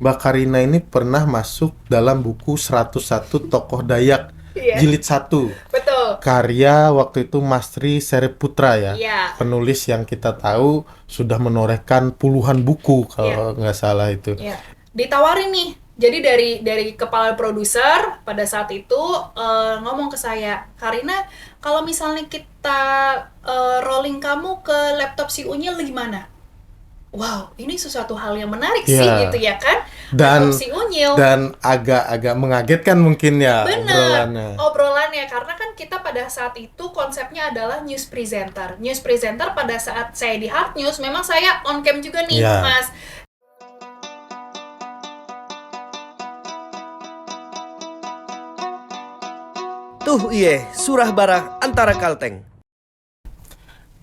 Mbak Karina ini pernah masuk dalam buku 101 Tokoh Dayak Iya, jilid 1. betul. Karya waktu itu Mastri Seriputra ya. Iya, Penulis yang kita tahu sudah menorehkan puluhan buku iya, kalau nggak salah itu. iya. Ditawarin nih. Jadi dari kepala produser pada saat itu ngomong ke saya, Karina, kalau misalnya kita rolling kamu ke laptop si Unyil gimana? Wow, ini sesuatu hal yang menarik sih Ya, gitu ya kan? Laptop dan si Unyil. dan agak-agak mengagetkan mungkin ya Bener, obrolannya. obrolannya karena kan kita pada saat itu konsepnya adalah news presenter. News presenter pada saat saya di Hard News memang saya on cam juga nih, Ya, Mas. Tuh iye, surah barah antara kalteng.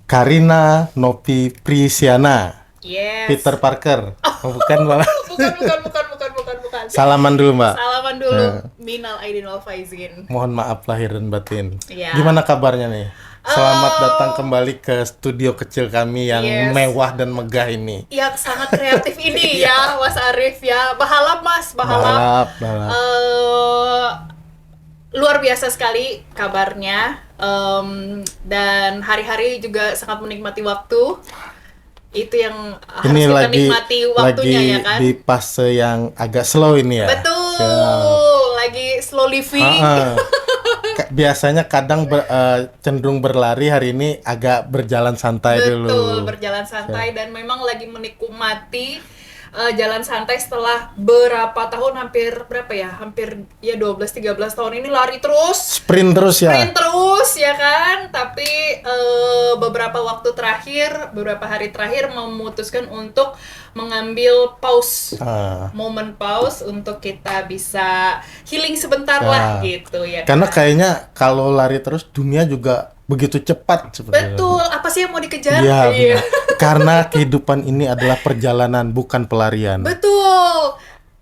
Karina Novi Prisiana, Yes. Peter Parker. Oh, bukan malah. Bukan. Salaman dulu, Mbak. Salaman dulu. Ya. Minal aidin wal faizin. Mohon maaf lahir dan batin. Iya. Gimana kabarnya nih? Selamat Oh. datang kembali ke studio kecil kami yang Yes. mewah dan megah ini. Yang sangat kreatif ini ya, Mas Arif ya. Bahalap, Mas, bahalap. Balap. Eh, luar biasa sekali kabarnya. Dan hari-hari juga sangat menikmati waktu. Itu yang harus Ini kita lagi nikmati waktunya ya kan. di fase yang agak slow ini ya. Betul. Siap. Lagi slow living. Ah, ah. Biasanya kadang cenderung berlari, hari ini agak berjalan santai dulu. Betul, berjalan santai dan memang lagi menikmati jalan santai setelah berapa tahun, hampir berapa ya? Hampir ya 12-13 tahun ini lari terus. Sprint terus ya. Sprint terus ya kan, tapi beberapa waktu terakhir, beberapa hari terakhir memutuskan untuk mengambil pause, Ah. momen pause untuk kita bisa healing sebentar lah gitu ya. Karena kan? kayaknya kalau lari terus dunia juga begitu cepat sebenarnya. Betul, apa sih yang mau dikejar? Iya, benar. Karena kehidupan ini adalah perjalanan, bukan pelarian. Betul.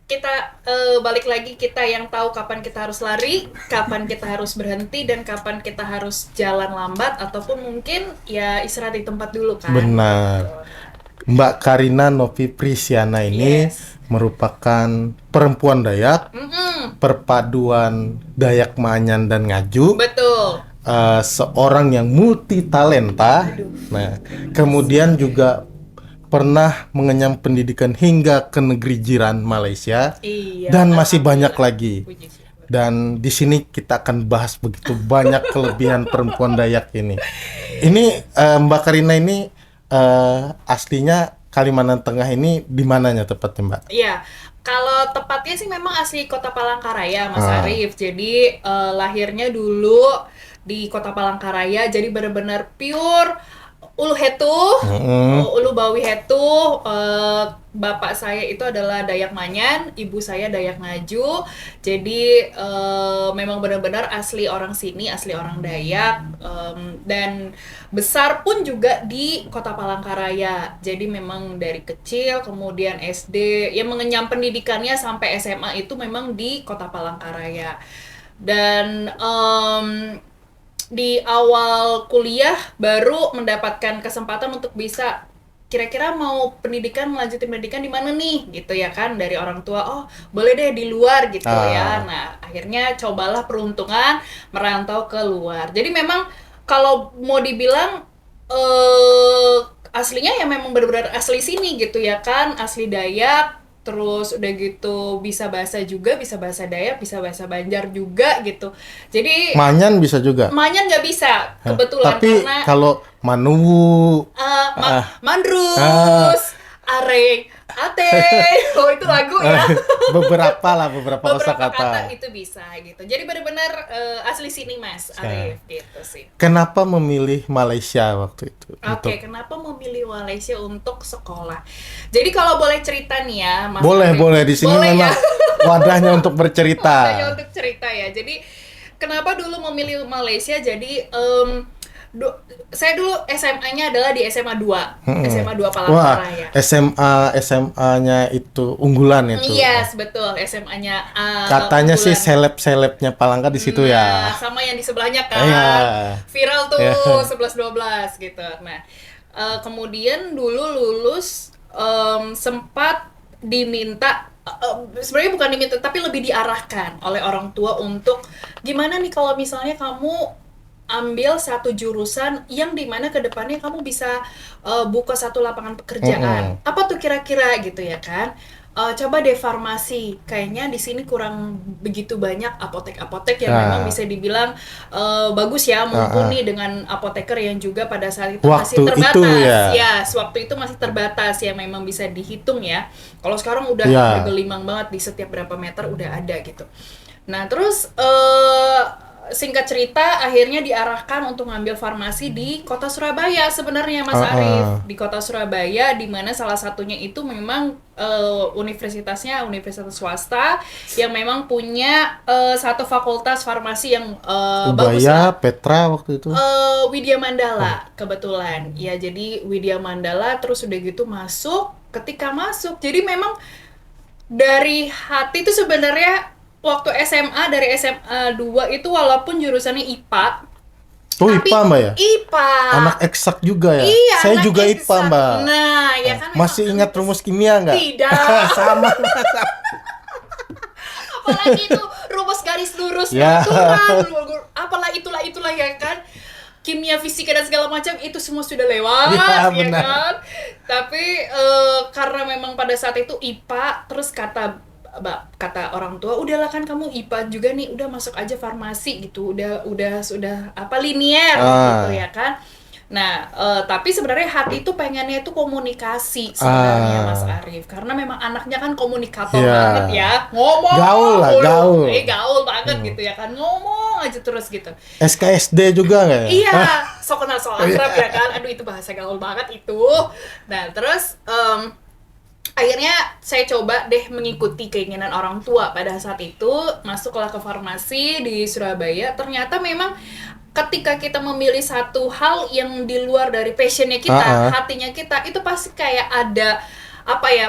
Kita balik lagi, kita yang tahu kapan kita harus lari, kapan kita harus berhenti, dan kapan kita harus jalan lambat ataupun mungkin ya istirahat di tempat dulu kan. Benar. Mbak Karina Novi Prisiana ini Yes. merupakan perempuan Dayak, perpaduan Dayak Manyan dan Ngaju. Betul. Seorang yang multi talenta. Nah, kemudian juga pernah mengenyam pendidikan hingga ke negeri jiran Malaysia. Iya. Dan masih banyak lagi. Puji syukur. Dan di sini kita akan bahas begitu banyak kelebihan perempuan Dayak ini. Ini Mbak Karina ini aslinya Kalimantan Tengah, ini di mananya tepatnya, Mbak? Iya, kalau tepatnya sih memang asli Kota Palangkaraya, Mas Ah. Arif. Jadi lahirnya dulu di Kota Palangkaraya, jadi benar-benar pure Ulu Hetu, Ulu Bawi Hetu. Bapak saya itu adalah Dayak Manyan, ibu saya Dayak Ngaju. Jadi memang benar-benar asli orang sini, asli orang Dayak. Dan besar pun juga di Kota Palangkaraya. Jadi memang dari kecil, kemudian SD, ya mengenyam pendidikannya sampai SMA itu memang di Kota Palangkaraya. Dan di awal kuliah baru mendapatkan kesempatan untuk bisa kira-kira mau melanjutin pendidikan di mana nih gitu ya kan, dari orang tua, oh boleh deh di luar gitu ya. Nah akhirnya cobalah peruntungan merantau ke luar. Jadi memang kalau mau dibilang aslinya ya memang benar-benar asli sini gitu ya kan, asli Dayak. Terus udah gitu bisa bahasa juga, bisa bahasa Dayak, bisa bahasa Banjar juga gitu. Jadi Manyan bisa juga. Manyan nggak bisa kebetulan Tapi karena kalau Manuwu, Mandrus, Areng, Ate, oh itu lagu ya. beberapa Beberapa kosakata. kata itu bisa gitu. Jadi benar-benar asli sini Mas Arif gitu sih. Kenapa memilih Malaysia waktu itu? Oke, kenapa memilih Malaysia untuk sekolah? Jadi kalau boleh cerita nih ya, Mas Boleh, Arif. boleh. Di sini Boleh memang ya? wadahnya untuk bercerita. Saya untuk cerita ya. Jadi kenapa dulu memilih Malaysia? Jadi saya dulu SMA-nya adalah di SMA 2. SMA 2 Wah, Palangkaraya. SMA-nya itu unggulan itu. Yes, betul. SMA-nya Katanya sih unggulan. seleb-selebnya Palangka di situ Nah, ya. sama yang di sebelahnya kan. Iya. Viral tuh Iya. 11-12 gitu. Nah, kemudian dulu lulus sempat diminta sebenarnya bukan diminta tapi lebih diarahkan oleh orang tua untuk gimana nih kalau misalnya kamu ambil satu jurusan yang dimana kedepannya kamu bisa buka satu lapangan pekerjaan. Apa tuh kira-kira gitu ya kan? Coba deh farmasi, kayaknya di sini kurang begitu banyak apotek-apotek yang memang bisa dibilang bagus ya, mumpuni dengan apoteker yang juga pada saat itu masih terbatas. Sewaktu itu masih terbatas yang memang bisa dihitung ya. Kalau sekarang udah bergelimang banget di setiap berapa meter udah ada gitu. Nah terus singkat cerita akhirnya diarahkan untuk ngambil farmasi di kota Surabaya sebenarnya Mas Arif, di kota Surabaya, di mana salah satunya itu memang universitasnya universitas swasta yang memang punya satu fakultas farmasi yang bagus lah. Petra waktu itu Widya Mandala kebetulan ya, jadi Widya Mandala terus udah gitu ketika masuk jadi memang dari hati itu sebenarnya waktu SMA, dari SMA 2 itu walaupun jurusannya IPA. Oh, tapi IPA Mbak ya? IPA. Anak eksak juga ya? Iya, saya juga eksak. IPA Mbak. Nah, ya kan. Masih ingat rumus kimia nggak? Tidak. Sama. Apalagi itu rumus garis lurus. Apalah itulah ya kan. Kimia, fisika dan segala macam itu semua sudah lewat, ya kan. Tapi karena memang pada saat itu IPA, terus kata orang tua, udahlah kan kamu IPA juga nih, udah masuk aja farmasi gitu, udah linier gitu ya kan. Nah, tapi sebenarnya hati itu pengennya itu komunikasi sebenarnya Mas Arif, karena memang anaknya kan komunikator banget ya, ngomong gaul banget gitu ya kan, ngomong aja terus gitu. SKSD juga nggak ya? Iya, so kenal so akrab ya kan, aduh itu bahasa gaul banget itu. Nah terus akhirnya saya coba deh mengikuti keinginan orang tua pada saat itu, masuklah ke farmasi di Surabaya. Ternyata memang ketika kita memilih satu hal yang di luar dari passionnya kita, hatinya kita, itu pasti kayak ada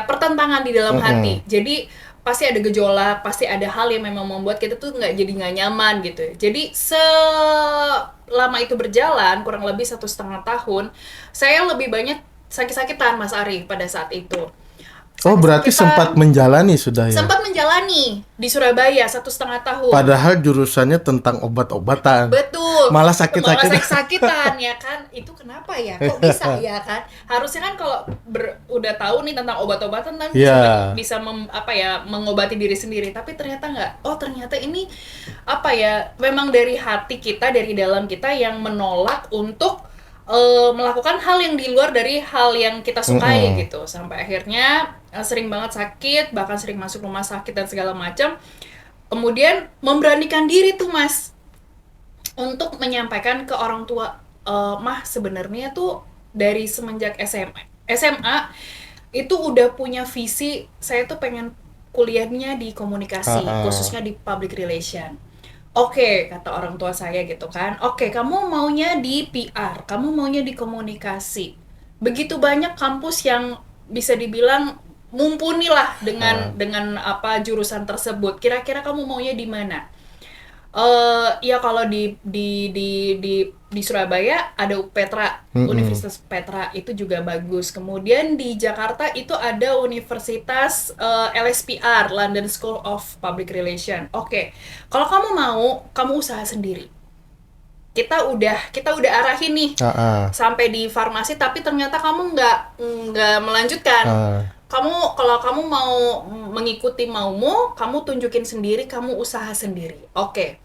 pertentangan di dalam hati. Jadi pasti ada gejolak, pasti ada hal yang memang membuat kita tuh nggak nyaman gitu. Jadi selama itu berjalan kurang lebih 1,5 tahun, saya lebih banyak sakit-sakitan Mas Ari pada saat itu. Oh, berarti sempat menjalani sudah ya? Sempat menjalani di Surabaya 1,5 tahun. Padahal jurusannya tentang obat-obatan. Betul. Malah sakit-sakitan ya kan? Itu kenapa ya? Kok bisa ya kan? Harusnya kan kalau udah tahu nih tentang obat-obatan kan bisa mengobati diri sendiri. Tapi ternyata nggak. Oh, ternyata ini memang dari hati kita, dari dalam kita yang menolak untuk melakukan hal yang di luar dari hal yang kita sukai gitu. Sampai akhirnya sering banget sakit, bahkan sering masuk rumah sakit dan segala macam. Kemudian memberanikan diri tuh Mas untuk menyampaikan ke orang tua, Mah sebenarnya tuh dari semenjak SMA itu udah punya visi, saya tuh pengen kuliahnya di komunikasi, khususnya di public relation. Oke, kata orang tua saya gitu kan. Oke, kamu maunya di PR, kamu maunya di komunikasi. Begitu banyak kampus yang bisa dibilang mumpuni lah dengan jurusan tersebut. Kira-kira kamu maunya di mana? Ya kalau di Surabaya ada Petra, Universitas Petra itu juga bagus. Kemudian di Jakarta itu ada Universitas LSPR, London School of Public Relation. Oke, kalau kamu mau, kamu usaha sendiri. Kita udah arahin nih sampai di farmasi, tapi ternyata kamu nggak melanjutkan. Kalau kamu mau mengikuti maumu, kamu tunjukin sendiri, kamu usaha sendiri. Oke.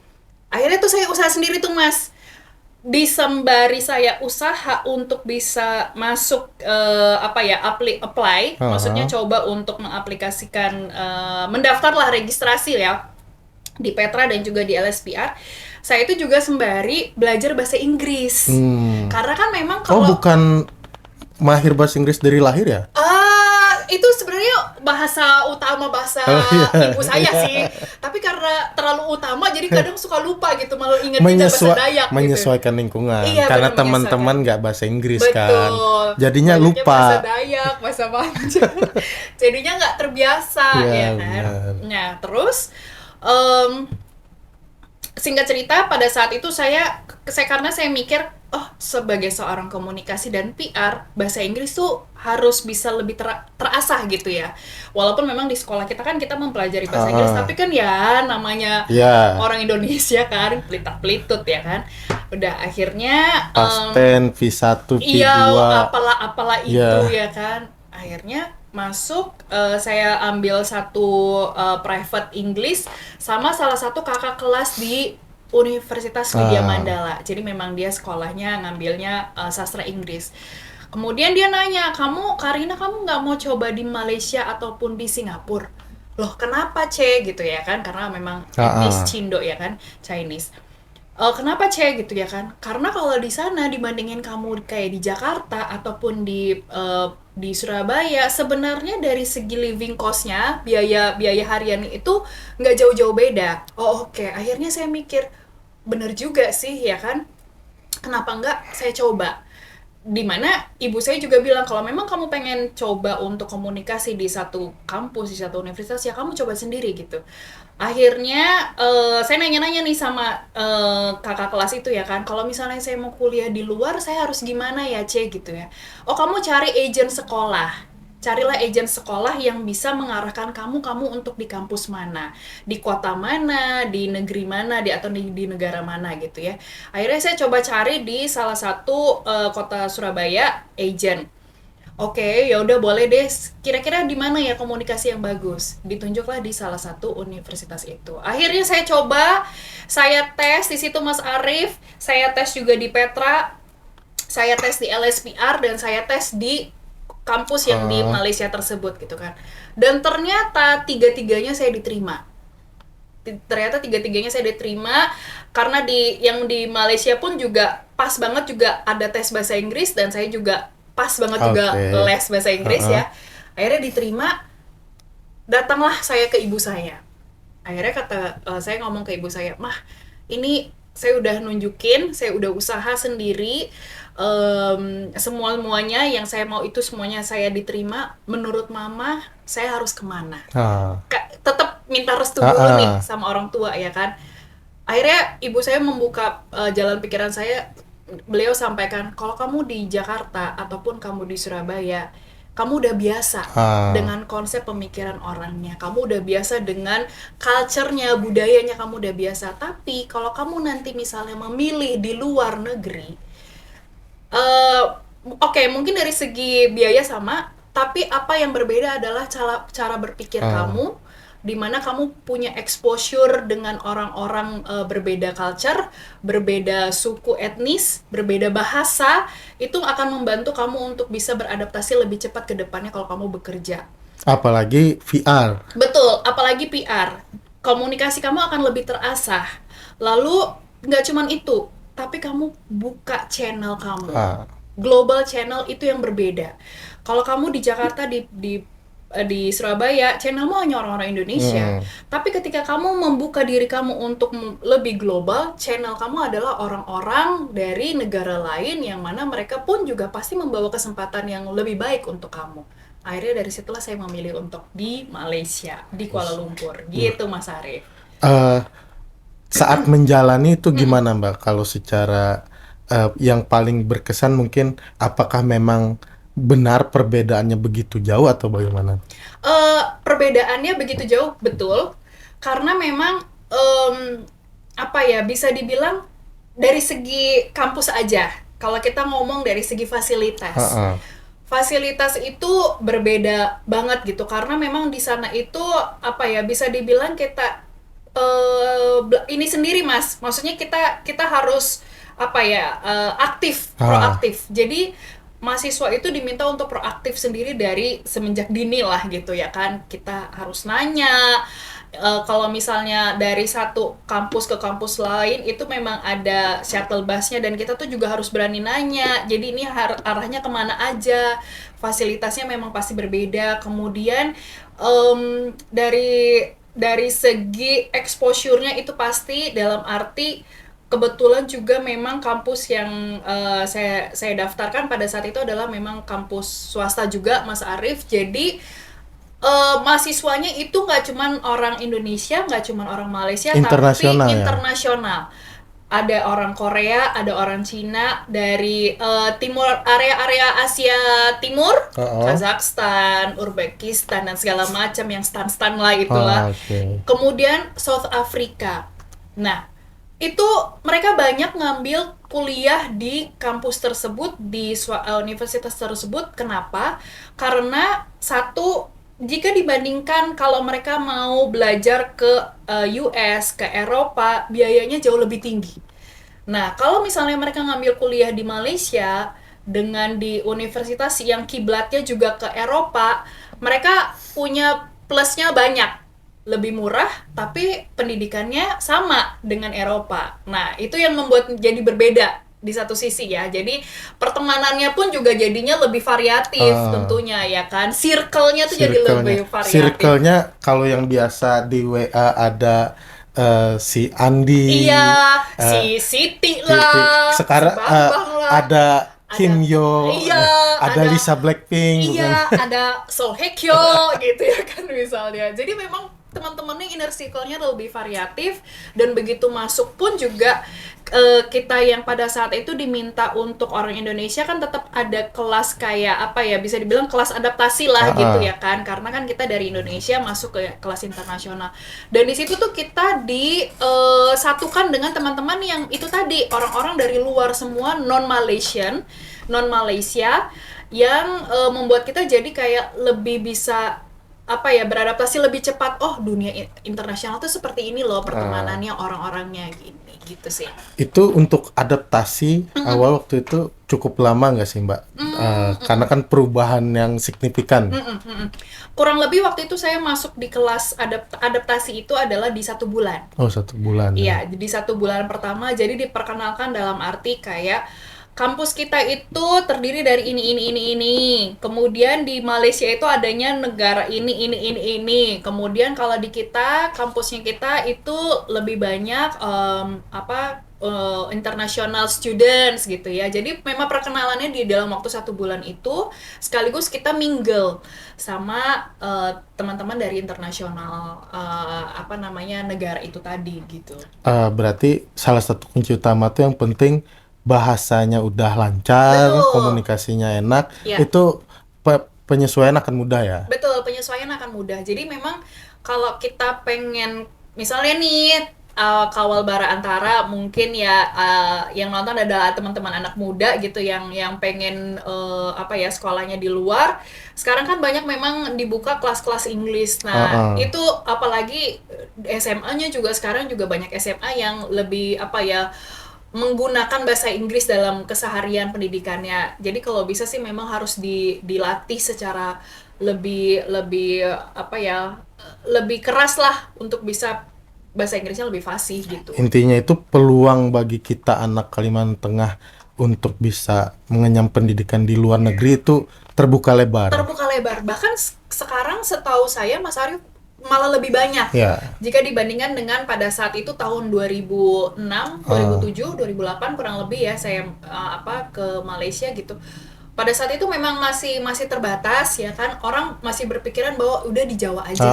Akhirnya tuh saya usaha sendiri tuh Mas. Disembari saya usaha untuk bisa masuk apply, maksudnya coba untuk mengaplikasikan mendaftarlah registrasi ya di Petra dan juga di LSPR. Saya itu juga sembari belajar bahasa Inggris. Karena kan memang kalau bukan mahir bahasa Inggris dari lahir ya? Itu sebenarnya bahasa ibu saya sih. Tapi karena terlalu utama jadi kadang suka lupa gitu, malah ingat bahasa Dayak menyesuaikan gitu. lingkungan. Iya, karena teman-teman nggak bahasa Inggris. Betul. Kan. Jadinya banyaknya lupa. Bahasa Dayak, bahasa macam. Jadinya nggak terbiasa ya kan. Benar. Nah, terus singkat cerita pada saat itu karena saya mikir, oh sebagai seorang komunikasi dan PR, bahasa Inggris tuh harus bisa lebih terasah gitu ya. Walaupun memang di sekolah kita kan kita mempelajari bahasa Inggris, tapi kan ya namanya orang Indonesia kan pelitat-pelitut ya kan. Udah akhirnya past tense, V1, V2. iya, apalah itu ya kan. Akhirnya masuk, saya ambil satu private English sama salah satu kakak kelas di Universitas Widya Mandala. Jadi memang dia sekolahnya ngambilnya sastra Inggris. Kemudian dia nanya, Karina kamu nggak mau coba di Malaysia ataupun di Singapura? Loh kenapa gitu ya kan? Karena memang etnis Cindo ya kan, Chinese. Kenapa gitu ya kan? Karena kalau di sana dibandingin kamu kayak di Jakarta ataupun di Surabaya, sebenarnya dari segi living cost-nya, biaya harian itu nggak jauh-jauh beda. Oke. Akhirnya saya mikir, bener juga sih ya kan? Kenapa nggak saya coba? Dimana ibu saya juga bilang kalau memang kamu pengen coba untuk komunikasi di satu kampus, di satu universitas, ya kamu coba sendiri gitu. Akhirnya saya nanya-nanya nih sama kakak kelas itu ya kan, kalau misalnya saya mau kuliah di luar saya harus gimana ya gitu ya. Oh kamu cari agent sekolah, carilah agent sekolah yang bisa mengarahkan kamu untuk di kampus mana, di kota mana, di negeri mana, atau di negara mana gitu ya. Akhirnya saya coba cari di salah satu kota Surabaya agent. Oke, ya udah boleh deh. Kira-kira di mana ya komunikasi yang bagus? Ditunjuklah di salah satu universitas itu. Akhirnya saya coba, saya tes di situ Mas Arif, saya tes juga di Petra, saya tes di LSPR dan saya tes di kampus yang di Malaysia tersebut gitu kan. Dan ternyata tiga-tiganya saya diterima. Karena yang di Malaysia pun juga pas banget juga ada tes bahasa Inggris dan saya juga pas banget juga les bahasa Inggris ya. Akhirnya diterima, datanglah saya ke ibu saya. Akhirnya saya ngomong ke ibu saya, "Mah, ini saya udah nunjukin, saya udah usaha sendiri, semuanya yang saya mau itu semuanya saya diterima. Menurut mama, saya harus kemana?" Tetap minta restu dulu nih sama orang tua ya kan. Akhirnya ibu saya membuka jalan pikiran saya. Beliau sampaikan, kalau kamu di Jakarta ataupun kamu di Surabaya, kamu udah biasa dengan konsep pemikiran orangnya, kamu udah biasa dengan culture-nya, budayanya, kamu udah biasa. Tapi kalau kamu nanti misalnya memilih di luar negeri, mungkin dari segi biaya sama, tapi apa yang berbeda adalah cara berpikir kamu, di mana kamu punya exposure dengan orang-orang berbeda culture, berbeda suku etnis, berbeda bahasa, itu akan membantu kamu untuk bisa beradaptasi lebih cepat ke depannya kalau kamu bekerja. Apalagi VR. Betul, apalagi PR. Komunikasi kamu akan lebih terasah. Lalu, nggak cuman itu, tapi kamu buka channel kamu. Global channel itu yang berbeda. Kalau kamu di Jakarta, di Surabaya, channelmu hanya orang-orang Indonesia. Tapi ketika kamu membuka diri kamu untuk lebih global, channel kamu adalah orang-orang dari negara lain yang mana mereka pun juga pasti membawa kesempatan yang lebih baik untuk kamu. Akhirnya dari situlah saya memilih untuk di Malaysia, di Kuala Lumpur. Gitu Mas Arif. Saat menjalani itu gimana Mbak? Kalau secara yang paling berkesan mungkin apakah memang benar perbedaannya begitu jauh atau bagaimana? Perbedaannya begitu jauh, betul. Karena memang bisa dibilang dari segi kampus aja. Kalau kita ngomong dari segi fasilitas. Fasilitas itu berbeda banget gitu. Karena memang di sana itu bisa dibilang kita ini sendiri Mas. Maksudnya kita harus aktif, proaktif. Jadi mahasiswa itu diminta untuk proaktif sendiri dari semenjak dini lah gitu ya kan. Kita harus nanya, kalau misalnya dari satu kampus ke kampus lain itu memang ada shuttle busnya dan kita tuh juga harus berani nanya. Jadi ini arahnya kemana aja, fasilitasnya memang pasti berbeda. Kemudian dari segi exposure-nya itu pasti dalam arti kebetulan juga memang kampus yang saya daftarkan pada saat itu adalah memang kampus swasta juga Mas Arif. Jadi Mahasiswanya itu nggak cuman orang Indonesia, nggak cuman orang Malaysia, Internasional, tapi ya? internasional. Ada orang Korea, ada orang Cina dari timur, area-area Asia Timur, Oh. Kazakhstan, Uzbekistan dan segala macam yang stan-stan lah itulah. Oke. Kemudian South Africa. Nah, itu mereka banyak ngambil kuliah di kampus tersebut, di universitas tersebut. Kenapa? Karena satu, jika dibandingkan kalau mereka mau belajar ke US, ke Eropa, biayanya jauh lebih tinggi. Nah, kalau misalnya mereka ngambil kuliah di Malaysia dengan di universitas yang kiblatnya juga ke Eropa, mereka punya plusnya banyak. Lebih murah, tapi pendidikannya sama dengan Eropa. Nah, itu yang membuat jadi berbeda di satu sisi ya. Jadi pertemanannya pun juga jadinya lebih variatif tentunya ya kan. Circle-nya tuh jadi lebih variatif. Circle-nya kalau yang biasa di WA ada si Andi, Iya, si Siti lah, sekarang si Bambang lah. ada Kim Yo, Iya, ada Lisa Blackpink, iya, bukan? ada Song Hye Kyo gitu ya kan misalnya. Jadi memang teman-temannya inner circle-nya lebih variatif, dan begitu masuk pun juga kita yang pada saat itu diminta untuk orang Indonesia kan tetap ada kelas kayak apa ya, bisa dibilang kelas adaptasi lah gitu ya kan, karena kan kita dari Indonesia masuk ke kelas internasional, dan di situ tuh kita disatukan dengan teman-teman yang itu tadi orang-orang dari luar semua, non Malaysia yang membuat kita jadi kayak lebih bisa apa ya, beradaptasi lebih cepat. Oh, dunia internasional tuh seperti ini loh pertemanannya, orang-orangnya gini gitu sih. Itu untuk adaptasi awal waktu itu cukup lama nggak sih Mbak? Karena kan perubahan yang signifikan. Kurang lebih waktu itu saya masuk di kelas adaptasi itu adalah di 1 bulan. Oh, 1 bulan. Iya, di 1 bulan pertama jadi diperkenalkan dalam arti kayak kampus kita itu terdiri dari ini. Kemudian di Malaysia itu adanya negara ini. Kemudian kalau di kita, kampusnya kita itu lebih banyak international students gitu ya. Jadi memang perkenalannya di dalam waktu 1 bulan itu, sekaligus kita mingle sama teman-teman dari internasional negara itu tadi gitu. Berarti salah satu kunci utama tuh yang penting bahasanya udah lancar, Betul. komunikasinya enak, Ya. itu penyesuaian akan mudah ya. Betul, penyesuaian akan mudah. Jadi memang kalau kita pengen misalnya nih kawal bara antara, mungkin ya yang nonton adalah teman-teman anak muda gitu yang pengen sekolahnya di luar. Sekarang kan banyak memang dibuka kelas-kelas Inggris. Nah, itu apalagi SMA-nya juga sekarang juga banyak SMA yang lebih menggunakan bahasa Inggris dalam keseharian pendidikannya. Jadi kalau bisa sih memang harus dilatih secara lebih keras lah untuk bisa bahasa Inggrisnya lebih fasih gitu. Intinya itu peluang bagi kita anak Kalimantan Tengah untuk bisa mengenyam pendidikan di luar negeri itu terbuka lebar. Terbuka lebar. Bahkan sekarang setahu saya Mas Arif malah lebih banyak jika dibandingkan dengan pada saat itu tahun 2006, 2007, 2008 kurang lebih ya saya ke Malaysia gitu. Pada saat itu memang masih terbatas ya kan, orang masih berpikiran bahwa udah di Jawa aja,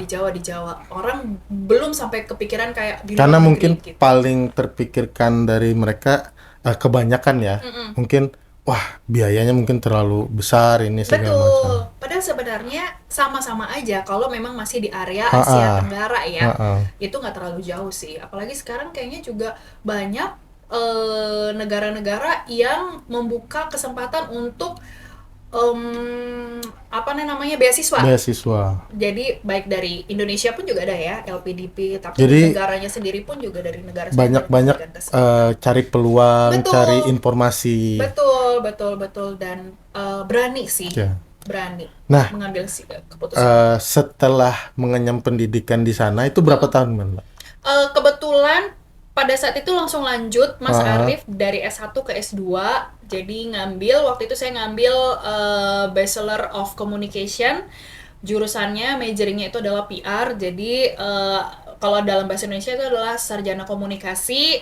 di Jawa. Orang belum sampai kepikiran kayak di luar karena negeri, mungkin gitu. paling terpikirkan dari mereka kebanyakan ya, mungkin wah biayanya mungkin terlalu besar ini segala macam. Betul. Padahal sebenarnya sama-sama aja kalau memang masih di area Asia Tenggara ya. Itu nggak terlalu jauh sih. Apalagi sekarang kayaknya juga banyak negara-negara yang membuka kesempatan untuk beasiswa. Jadi baik dari Indonesia pun juga ada ya LPDP, tapi Jadi, negaranya sendiri pun juga dari negara banyak cari peluang, Betul. cari informasi. Betul dan berani sih. Berani Nah, mengambil keputusan. setelah mengenyam pendidikan di sana itu berapa tahun Mbak? Kebetulan pada saat itu langsung lanjut Mas Arif dari S1 ke S2. Jadi waktu itu saya ngambil Bachelor of Communication. Jurusannya, majoringnya itu adalah PR. Jadi kalau dalam bahasa Indonesia itu adalah sarjana komunikasi,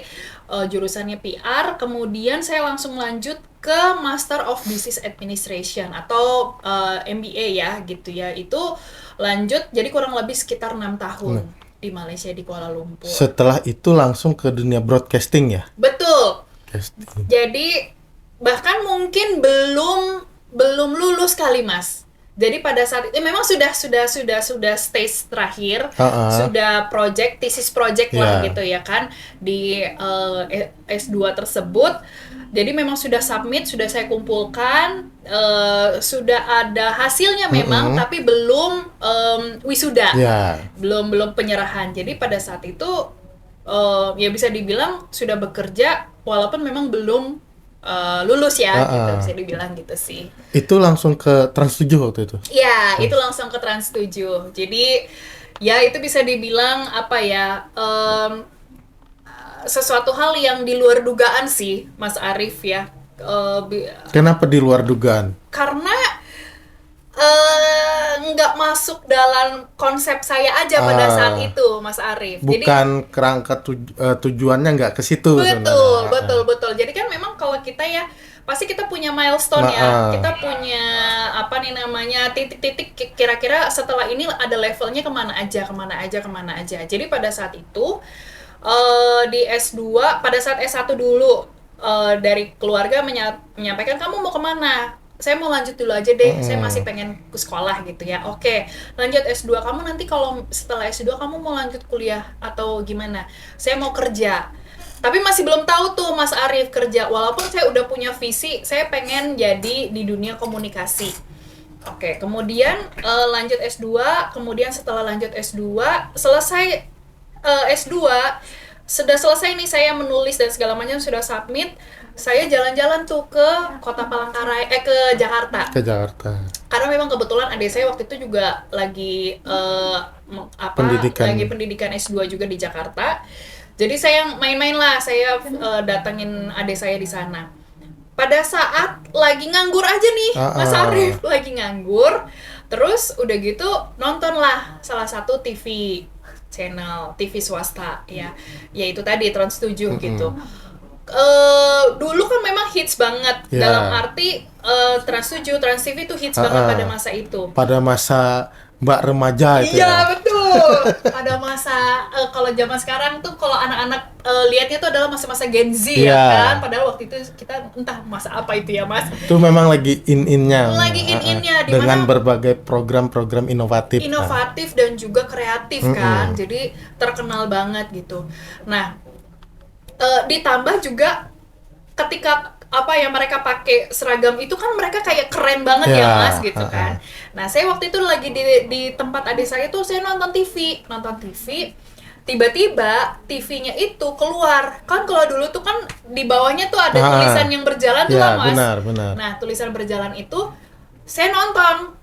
jurusannya PR. Kemudian saya langsung lanjut ke Master of Business Administration atau MBA ya gitu ya. Itu Lanjut, jadi kurang lebih sekitar 6 tahun di Malaysia, di Kuala Lumpur. Setelah itu langsung ke dunia broadcasting ya? Betul. Broadcasting. Jadi bahkan mungkin belum lulus kali, Mas. Jadi pada saat itu memang sudah stage terakhir, sudah thesis project lah gitu ya kan di S2 tersebut. Jadi memang sudah submit, sudah saya kumpulkan, sudah ada hasilnya memang, tapi belum wisuda, belum penyerahan. Jadi pada saat itu ya bisa dibilang sudah bekerja, walaupun memang belum lulus ya, gitu bisa dibilang gitu sih. Itu langsung ke Trans 7 waktu itu? Iya, itu langsung ke Trans 7. Jadi ya itu bisa dibilang apa ya, sesuatu hal yang di luar dugaan sih, Mas Arif ya. Kenapa di luar dugaan? Karena nggak masuk dalam konsep saya aja pada saat itu, Mas Arif. Bukan kerangka tujuannya nggak ke situ betul, sebenarnya. betul. Jadi kan memang kalau kita ya pasti kita punya milestone ya, kita punya apa nih namanya titik-titik kira-kira setelah ini ada levelnya kemana aja. Jadi pada saat itu di S2, pada saat S1 dulu dari keluarga menyampaikan kamu mau kemana? Saya mau lanjut dulu aja deh, saya masih pengen ke sekolah gitu ya. Oke, lanjut S2. Kamu nanti kalau setelah S2 kamu mau lanjut kuliah atau gimana? Saya mau kerja. Tapi masih belum tahu tuh Mas Arif kerja. Walaupun saya udah punya visi, saya pengen jadi di dunia komunikasi. Oke, kemudian lanjut S2, kemudian setelah lanjut S2, selesai S2, sudah selesai nih saya menulis dan segala macam sudah submit. Saya jalan-jalan tuh ke Kota Palangkaraya, ke Jakarta. Karena memang kebetulan adik saya waktu itu juga lagi pendidikan S2 juga di Jakarta. Jadi saya main-main lah, saya datangin adik saya di sana. Pada saat lagi nganggur aja nih, Mas Arif lagi nganggur. Terus udah gitu nontonlah salah satu TV channel TV swasta ya, yaitu tadi Trans 7 gitu. Dulu kan memang hits banget, dalam arti Trans 7, Trans TV itu hits banget pada masa itu. Pada masa Mbak remaja itu. Iya, betul. Pada masa kalau zaman sekarang tuh kalau anak-anak lihatnya tuh adalah masa-masa Gen Z ya kan. Padahal waktu itu kita entah masa apa itu ya, Mas. Itu memang lagi in-innya. Lagi in-innya dengan berbagai program-program inovatif. Dan juga kreatif kan. Jadi terkenal banget gitu. Nah, ditambah juga ketika mereka pakai seragam itu kan mereka kayak keren banget ya Mas gitu kan. Nah saya waktu itu lagi di tempat adik saya tuh saya nonton TV, tiba-tiba TV-nya itu keluar kan. Kalau dulu tuh kan di bawahnya tuh ada tulisan yang berjalan tuh kan Mas. Benar. Nah tulisan berjalan itu saya nonton,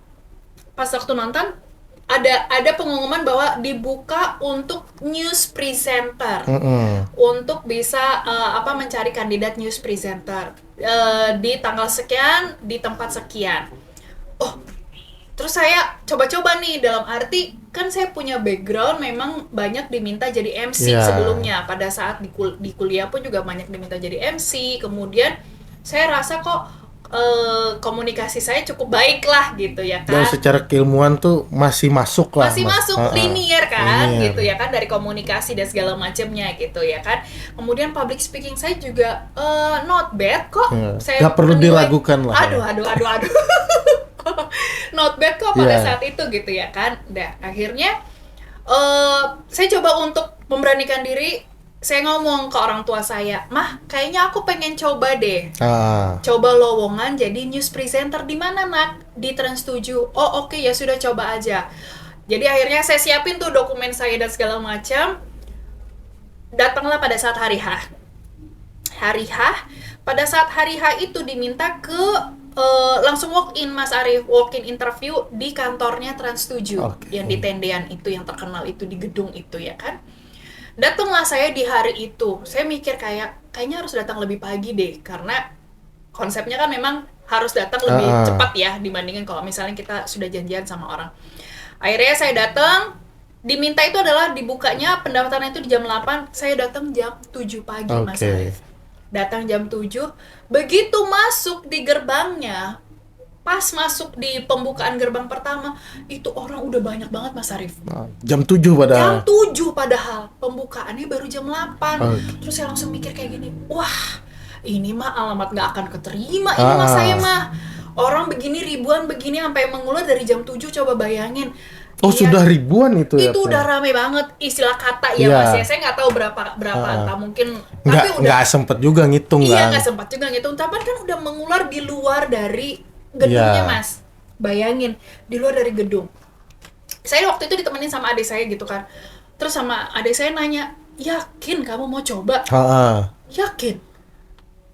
pas waktu nonton ada pengumuman bahwa dibuka untuk news presenter, untuk bisa mencari kandidat news presenter di tanggal sekian di tempat sekian. Terus saya coba-coba nih, dalam arti kan saya punya background memang banyak diminta jadi MC sebelumnya. Pada saat di kuliah pun juga banyak diminta jadi MC. Kemudian saya rasa kok komunikasi saya cukup baik lah gitu ya kan. Dan secara keilmuan tuh masih masuk lah. Masih masuk linear kan gitu ya kan, dari komunikasi dan segala macamnya gitu ya kan. Kemudian public speaking saya juga not bad kok. Saya gak perlu diragukan lah. Aduh. Not bad kok pada saat itu gitu ya kan. Nah, akhirnya saya coba untuk memberanikan diri. Saya ngomong ke orang tua saya, "Mah, kayaknya aku pengen coba deh. Coba lowongan jadi news presenter di mana, Nak? Di Trans 7. Oh, oke, ya sudah, coba aja." Jadi akhirnya saya siapin tuh dokumen saya dan segala macam. Datanglah pada saat hari H. Pada saat hari H itu diminta ke langsung walk in Mas Arif, walk in interview di kantornya Trans 7 yang di Tendean itu, yang terkenal itu, di gedung itu ya kan. Datanglah saya di hari itu. Saya mikir kayaknya harus datang lebih pagi deh, karena konsepnya kan memang harus datang lebih cepat ya dibandingkan kalau misalnya kita sudah janjian sama orang. Akhirnya saya datang, diminta itu adalah dibukanya pendaftaran itu di jam 8, saya datang jam 7 pagi Mas Arif. Datang jam 7, begitu masuk di gerbangnya, Pas masuk di pembukaan gerbang pertama, itu orang udah banyak banget Mas Arif. Jam 7 Jam padahal. 7 padahal, pembukaannya baru jam 8. Oke. Terus saya langsung mikir kayak gini, wah ini mah alamat nggak akan keterima ini mah saya mah. Orang begini ribuan begini sampai mengular dari jam 7, coba bayangin. Oh, Iya, sudah ribuan itu ya? itu Teh? udah rame banget, istilah kata ya Iya. Mas ya. Saya nggak tahu berapa entah mungkin, tapi udah Nggak sempet juga ngitung iya kan? nggak sempat juga ngitung, tapi kan udah mengular di luar dari gedungnya Iya. Mas. Bayangin, di luar dari gedung. Saya waktu itu ditemenin sama adik saya gitu kan. Terus sama adik saya nanya, yakin kamu mau coba? Yakin.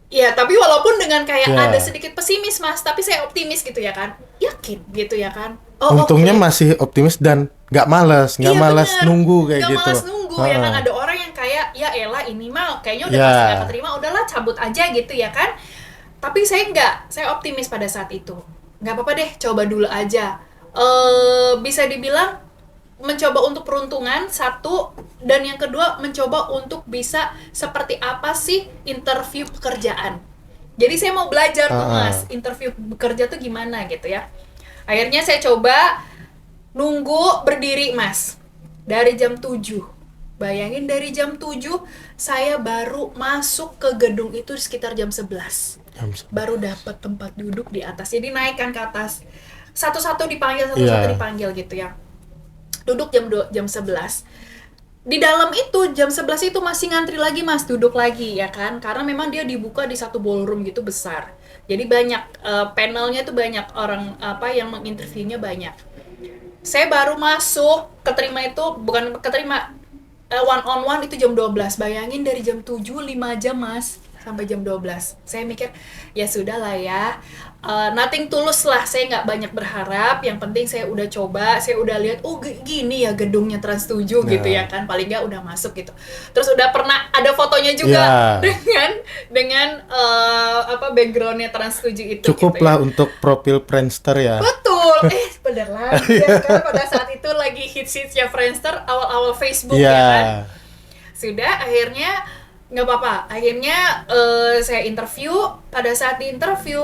Ya, tapi walaupun dengan kayak Ya. ada sedikit pesimis Mas, tapi saya optimis gitu ya kan. Yakin gitu ya kan. Untungnya oke. masih optimis dan nggak malas Iya, malas bener. nunggu kayak Nggak gitu. malas nunggu ya kan. Ada orang yang kayak ya elah ini mah kayaknya udah Ya. pasti nggak keterima, udahlah cabut aja gitu ya kan. Tapi saya nggak, saya optimis pada saat itu. Nggak apa-apa deh, coba dulu aja. Bisa dibilang mencoba untuk peruntungan satu, dan yang kedua mencoba untuk bisa seperti apa sih interview pekerjaan. Jadi saya mau belajar tuh Mas, interview bekerja tuh gimana gitu ya. Akhirnya saya coba nunggu berdiri Mas dari jam 7. Bayangin dari jam 7 saya baru masuk ke gedung itu sekitar jam 11. Baru dapat tempat duduk di atas. Jadi naik kan ke atas. Satu-satu dipanggil, satu-satu Iya. dipanggil gitu ya. Duduk jam 11. Di dalam itu jam 11 itu masih ngantri lagi Mas, duduk lagi ya kan. Karena memang dia dibuka di satu ballroom gitu besar. Jadi banyak panelnya tuh banyak orang yang menginterviewnya banyak. Saya baru masuk, keterima itu bukan keterima one on one itu jam 12. Bayangin dari jam 7 5 jam Mas sampai jam 12. Saya mikir ya sudahlah ya. Nothing tulus lah, saya nggak banyak berharap. Yang penting saya udah coba, saya udah lihat, oh gini ya gedungnya Trans 7 gitu ya kan, paling nggak udah masuk gitu. Terus udah pernah ada fotonya juga dengan backgroundnya Trans 7 itu. Cukuplah gitu ya. untuk profil Friendster ya. Betul, bener lagi ya kan, pada saat itu lagi hits-hitsnya Friendster, awal-awal Facebook ya kan. Sudah, akhirnya nggak apa-apa. Akhirnya saya interview. Pada saat di interview,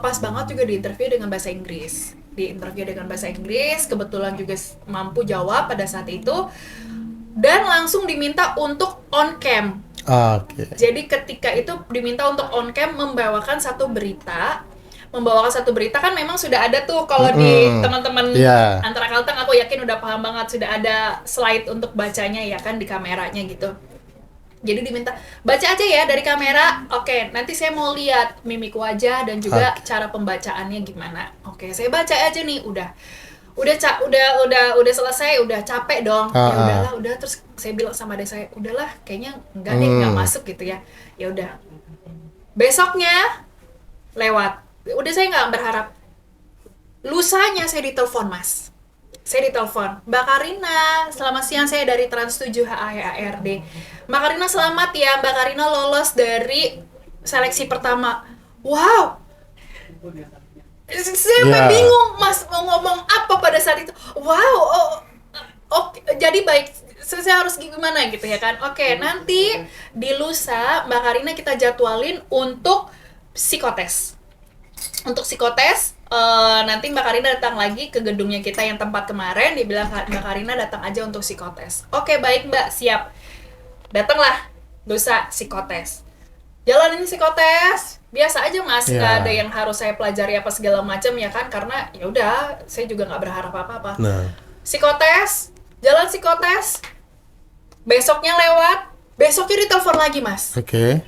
pas banget juga di interview dengan bahasa Inggris. Di interview dengan bahasa Inggris, kebetulan juga mampu jawab pada saat itu. Dan langsung diminta untuk on cam. Oke. Jadi ketika itu diminta untuk on cam membawakan satu berita. Membawakan satu berita kan memang sudah ada tuh kalau di teman-teman antara Kalteng, aku yakin udah paham banget, sudah ada slide untuk bacanya ya kan di kameranya gitu. Jadi diminta baca aja ya dari kamera. Oke, nanti saya mau lihat mimik wajah dan juga cara pembacaannya gimana. Oke, saya baca aja nih, udah selesai, udah capek dong. Ya udahlah, udah. Terus saya bilang sama adik saya, udahlah, kayaknya enggak deh, enggak masuk gitu ya. Ya udah. Besoknya lewat. Udah saya nggak berharap. Lusanya saya ditelepon Mas. Saya ditelepon, Mbak Karina, selamat siang, saya dari Trans 7 HARD. Mbak Karina selamat ya, Mbak Karina lolos dari seleksi pertama. Wow, saya bingung Mas mau ngomong apa pada saat itu. Wow, oke, jadi baik, saya harus gimana gitu ya kan. Oke, nanti di lusa Mbak Karina kita jadwalin untuk psikotes. Untuk psikotes, nanti Mbak Karina datang lagi ke gedungnya kita yang tempat kemarin. Dia bilang Mbak Karina datang aja untuk psikotes. Oke, baik Mbak, siap. Datanglah lusa psikotes. Jalanin psikotes, biasa aja Mas, nggak ada yang harus saya pelajari apa segala macam ya kan, karena ya udah, saya juga nggak berharap apa-apa. Psikotes, jalan psikotes, besoknya lewat, besoknya ditelepon lagi Mas.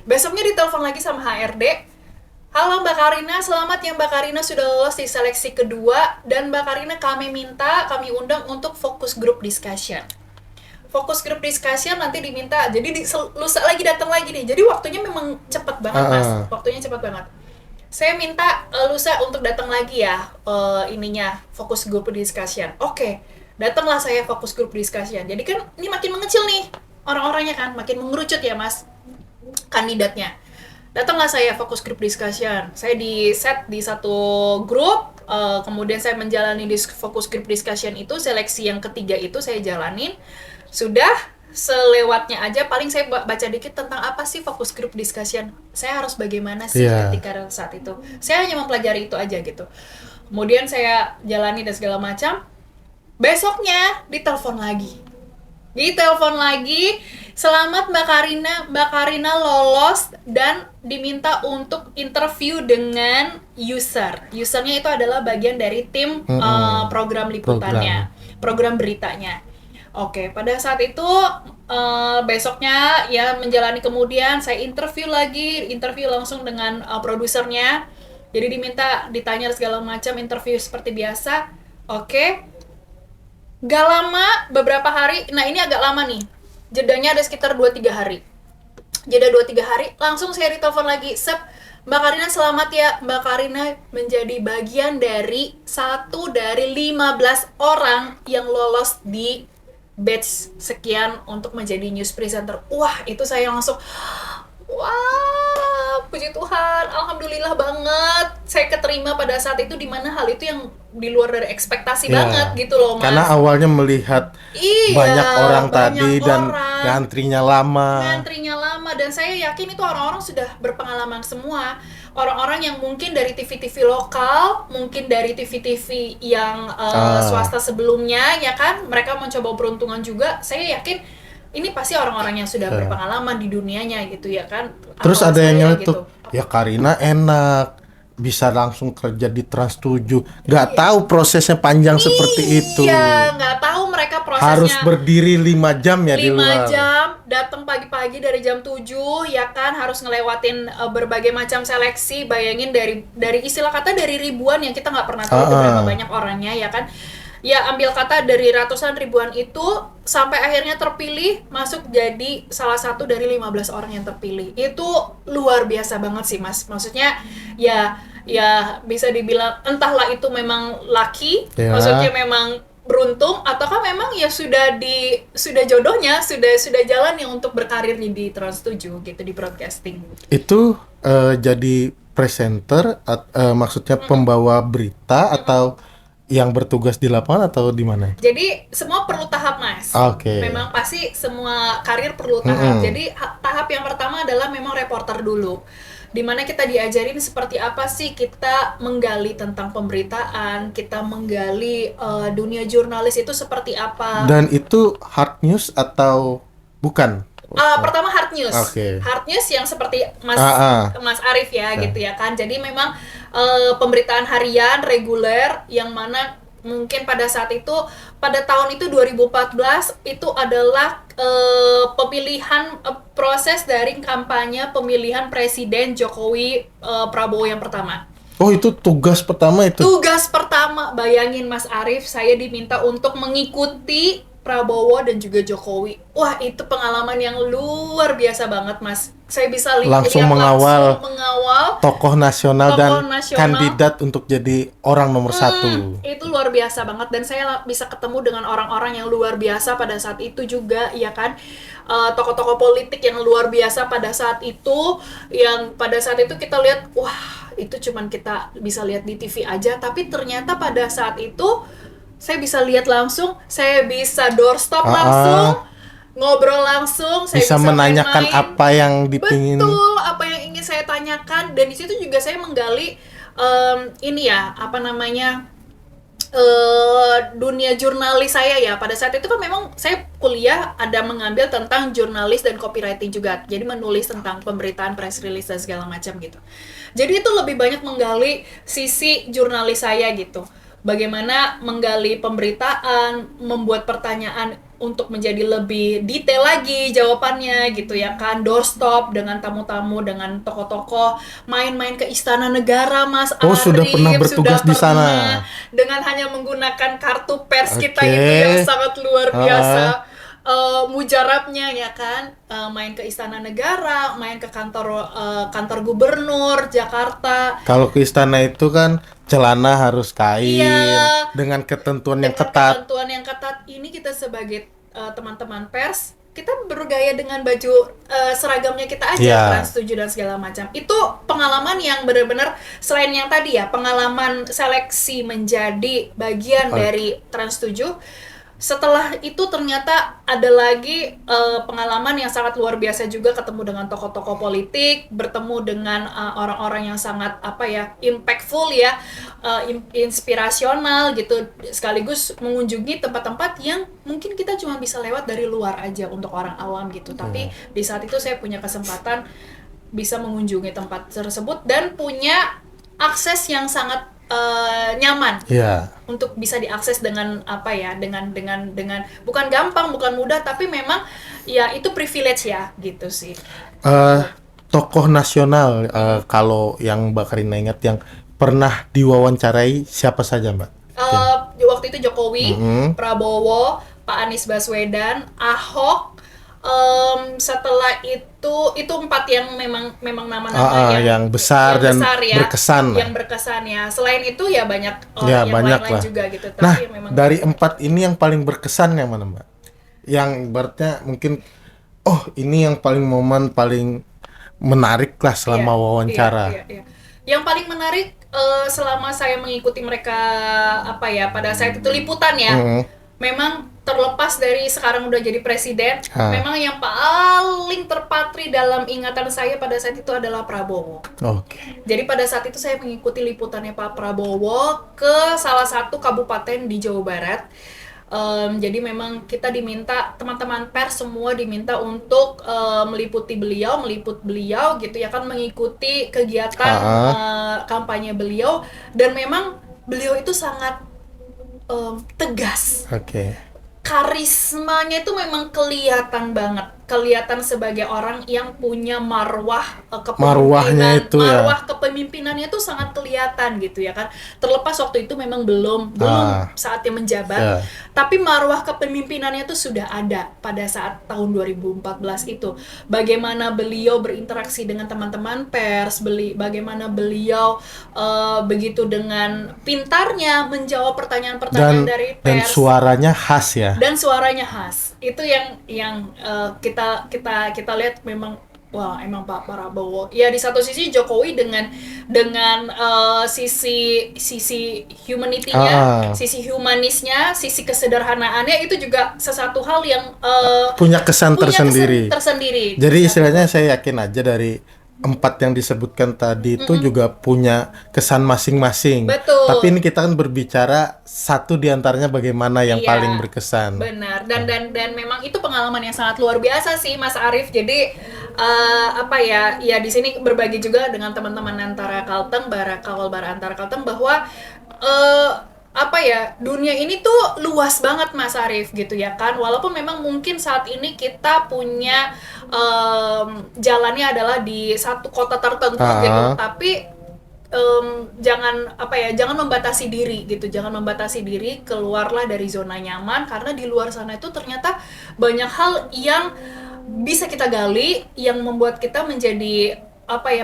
Besoknya ditelepon lagi sama HRD. Halo Mbak Karina, selamat ya Mbak Karina sudah lolos di seleksi kedua, dan Mbak Karina kami undang untuk fokus group discussion. Fokus group discussion nanti diminta, jadi lusa lagi datang lagi nih. Jadi waktunya memang cepat banget Mas, waktunya cepat banget. Saya minta lusa untuk datang lagi ya, fokus group discussion. Oke, datanglah saya fokus group discussion. Jadi kan ini makin mengecil nih orang-orangnya kan, makin mengerucut ya Mas kandidatnya. Datanglah saya fokus group discussion. Saya di set di satu grup, kemudian saya menjalani fokus group discussion itu, seleksi yang ketiga itu saya jalanin. Sudah selewatnya aja, paling saya baca dikit tentang apa sih fokus group discussion. Saya harus bagaimana sih ketika saat itu. Saya hanya mempelajari itu aja gitu. Kemudian saya jalani dan segala macam. Besoknya ditelepon lagi, selamat Mbak Karina, Mbak Karina lolos dan diminta untuk interview dengan usernya itu adalah bagian dari tim program liputannya, program beritanya. Oke, pada saat itu besoknya ya menjalani, kemudian saya interview langsung dengan produsernya. Jadi ditanya segala macam, interview seperti biasa. Oke. Gak lama, beberapa hari, nah ini agak lama nih, jedanya ada sekitar 2-3 hari. Jeda 2-3 hari, langsung saya ditelepon lagi, Mbak Karina selamat ya, Mbak Karina menjadi bagian dari 1 dari 15 orang yang lolos di batch sekian untuk menjadi news presenter. Wah, itu saya langsung, wah, puji Tuhan, alhamdulillah banget saya keterima pada saat itu, di mana hal itu yang di luar dari ekspektasi banget gitu loh, Mas. Karena awalnya melihat banyak orang tadi dan ngantrinya lama, dan saya yakin itu orang-orang sudah berpengalaman semua. Orang-orang yang mungkin dari TV-TV lokal, mungkin dari TV-TV yang swasta sebelumnya, ya kan, mereka mencoba peruntungan juga. Saya yakin ini pasti orang-orang yang sudah berpengalaman di dunianya gitu ya kan. Terus ada yang nyeletuk, gitu. ya Karina enak, bisa langsung kerja di Trans 7. Nggak tahu prosesnya panjang seperti itu. Iya, nggak tahu mereka prosesnya. Harus berdiri 5 jam ya di luar. 5 jam, datang pagi-pagi dari jam 7, ya kan, harus ngelewatin berbagai macam seleksi. Bayangin dari istilah kata dari ribuan yang kita nggak pernah tahu berapa banyak orangnya, ya kan. Ya, ambil kata dari ratusan ribuan itu sampai akhirnya terpilih masuk jadi salah satu dari 15 orang yang terpilih. Itu luar biasa banget sih, Mas. Maksudnya ya bisa dibilang entahlah itu memang lucky, maksudnya memang beruntung, ataukah memang ya sudah jodohnya, sudah jalannya untuk berkarir di Trans 7 gitu, di broadcasting. Itu jadi presenter maksudnya pembawa berita atau yang bertugas di lapangan atau di mana? Jadi semua perlu tahap, Mas. Oke. Memang pasti semua karir perlu tahap. Jadi tahap yang pertama adalah memang reporter dulu. Dimana kita diajarin seperti apa sih kita menggali tentang pemberitaan, kita menggali dunia jurnalis itu seperti apa. Dan itu hard news atau bukan? Pertama hard news. Hard news yang seperti Mas Arif ya gitu ya kan. Jadi memang pemberitaan harian reguler yang mana mungkin pada saat itu, pada tahun itu 2014 itu adalah pemilihan proses dari kampanye pemilihan Presiden Jokowi Prabowo yang pertama. Oh, itu tugas pertama itu? Tugas pertama, bayangin Mas Arif, saya diminta untuk mengikuti Prabowo dan juga Jokowi. Wah, itu pengalaman yang luar biasa banget, Mas. Saya bisa langsung mengawal tokoh nasional dan nasional, kandidat untuk jadi orang nomor 1. Itu luar biasa banget, dan saya bisa ketemu dengan orang-orang yang luar biasa pada saat itu juga, ya kan. Tokoh-tokoh politik yang luar biasa pada saat itu, yang pada saat itu kita lihat, wah, itu cuman kita bisa lihat di TV aja, tapi ternyata pada saat itu saya bisa lihat langsung, saya bisa doorstop langsung, ngobrol langsung, saya bisa menanyakan main-main. Apa yang dipingin. Betul, apa yang ingin saya tanyakan, dan di situ juga saya menggali dunia jurnalis saya ya. Pada saat itu kan memang saya kuliah ada mengambil tentang jurnalis dan copywriting juga. Jadi menulis tentang pemberitaan, press release dan segala macam gitu. Jadi itu lebih banyak menggali sisi jurnalis saya gitu. Bagaimana menggali pemberitaan, membuat pertanyaan untuk menjadi lebih detail lagi jawabannya gitu ya kan. Doorstop dengan tamu-tamu, dengan tokoh-tokoh, main-main ke Istana Negara, Mas Arif. Sudah pernah bertugas di sana. Dengan hanya menggunakan kartu pers kita itu yang sangat luar biasa. Mujarabnya ya kan, main ke Istana Negara, main ke kantor gubernur Jakarta. Kalau ke istana itu kan celana harus kain dengan ketentuan yang ketat. Ini kita sebagai teman-teman pers, kita bergaya dengan baju seragamnya kita aja, Trans 7 dan segala macam. Itu pengalaman yang benar-benar, selain yang tadi ya, pengalaman seleksi menjadi bagian dari Trans 7. setelah itu ternyata ada lagi pengalaman yang sangat luar biasa juga, ketemu dengan tokoh-tokoh politik, bertemu dengan orang-orang yang sangat impactful ya, inspirasional gitu, sekaligus mengunjungi tempat-tempat yang mungkin kita cuma bisa lewat dari luar aja untuk orang awam gitu. Tapi di saat itu saya punya kesempatan bisa mengunjungi tempat tersebut dan punya akses yang sangat nyaman untuk bisa diakses dengan dengan bukan gampang, bukan mudah, tapi memang ya itu privilege ya gitu sih. Tokoh nasional kalau yang Mbak Karina ingat yang pernah diwawancarai siapa saja, Mbak? Waktu itu Jokowi, Prabowo, Pak Anies Baswedan, Ahok. Setelah itu 4 yang memang nama-nama yang besar dan berkesan. Yang berkesan ya. Selain itu ya banyak yang lain-lain juga gitu. Tapi nah, memang dari 4 ini yang paling berkesan yang mana, Mbak? Yang ibaratnya mungkin ini yang momen paling menarik lah selama wawancara. Iya. Yang paling menarik selama saya mengikuti mereka pada saat itu liputan ya. Memang terlepas dari sekarang udah jadi presiden, memang yang paling terpatri dalam ingatan saya pada saat itu adalah Prabowo. Jadi pada saat itu saya mengikuti liputannya Pak Prabowo ke salah satu kabupaten di Jawa Barat. Jadi memang kita diminta, teman-teman pers semua diminta untuk meliput beliau gitu ya kan, mengikuti kegiatan kampanye beliau, dan memang beliau itu sangat tegas. Karismanya itu memang kelihatan banget, kelihatan sebagai orang yang punya marwah kepemimpinannya itu sangat kelihatan gitu ya kan. Terlepas waktu itu memang belum saatnya menjabat, tapi marwah kepemimpinannya itu sudah ada pada saat tahun 2014 itu. Bagaimana beliau berinteraksi dengan teman-teman pers, bagaimana beliau begitu dengan pintarnya menjawab pertanyaan-pertanyaan dari pers, dan suaranya khas ya. Dan suaranya khas. Itu yang kita lihat memang wah, emang Pak Prabowo. Ya di satu sisi Jokowi dengan sisi humanity-nya, sisi humanisnya, sisi kesederhanaannya, itu juga sesuatu hal yang punya kesan tersendiri. Jadi istilahnya saya yakin aja dari 4 yang disebutkan tadi itu juga punya kesan masing-masing. Betul. Tapi ini kita kan berbicara satu diantaranya bagaimana yang paling berkesan. Benar. Dan memang itu pengalaman yang sangat luar biasa sih, Mas Arief. Jadi ya di sini berbagi juga dengan teman-teman antara Kalteng, antara Kalteng, bahwa dunia ini tuh luas banget, Mas Arief, gitu ya kan. Walaupun memang mungkin saat ini kita punya jalannya adalah di satu kota tertentu gitu, tapi jangan membatasi diri gitu, jangan membatasi diri, keluarlah dari zona nyaman, karena di luar sana itu ternyata banyak hal yang bisa kita gali, yang membuat kita menjadi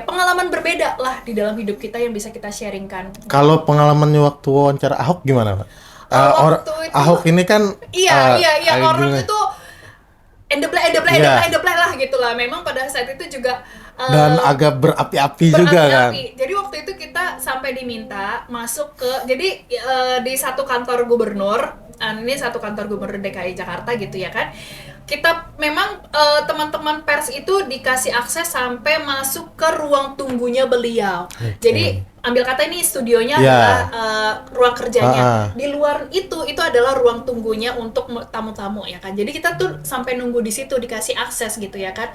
pengalaman berbeda lah di dalam hidup kita yang bisa kita sharingkan. Kalau pengalamannya waktu wawancara Ahok gimana, Pak? Ahok ini kan orang itu endeblay lah gitu lah. Memang pada saat itu juga dan agak berapi-api juga kan. Jadi waktu itu kita sampai diminta masuk ke di satu kantor gubernur, ini satu kantor gubernur DKI Jakarta gitu ya kan. Kita memang teman-teman pers itu dikasih akses sampai masuk ke ruang tunggunya beliau. Jadi ambil kata ini studionya adalah ruang kerjanya. Di luar itu adalah ruang tunggunya untuk tamu-tamu ya kan. Jadi kita tuh sampai nunggu di situ, dikasih akses gitu ya kan.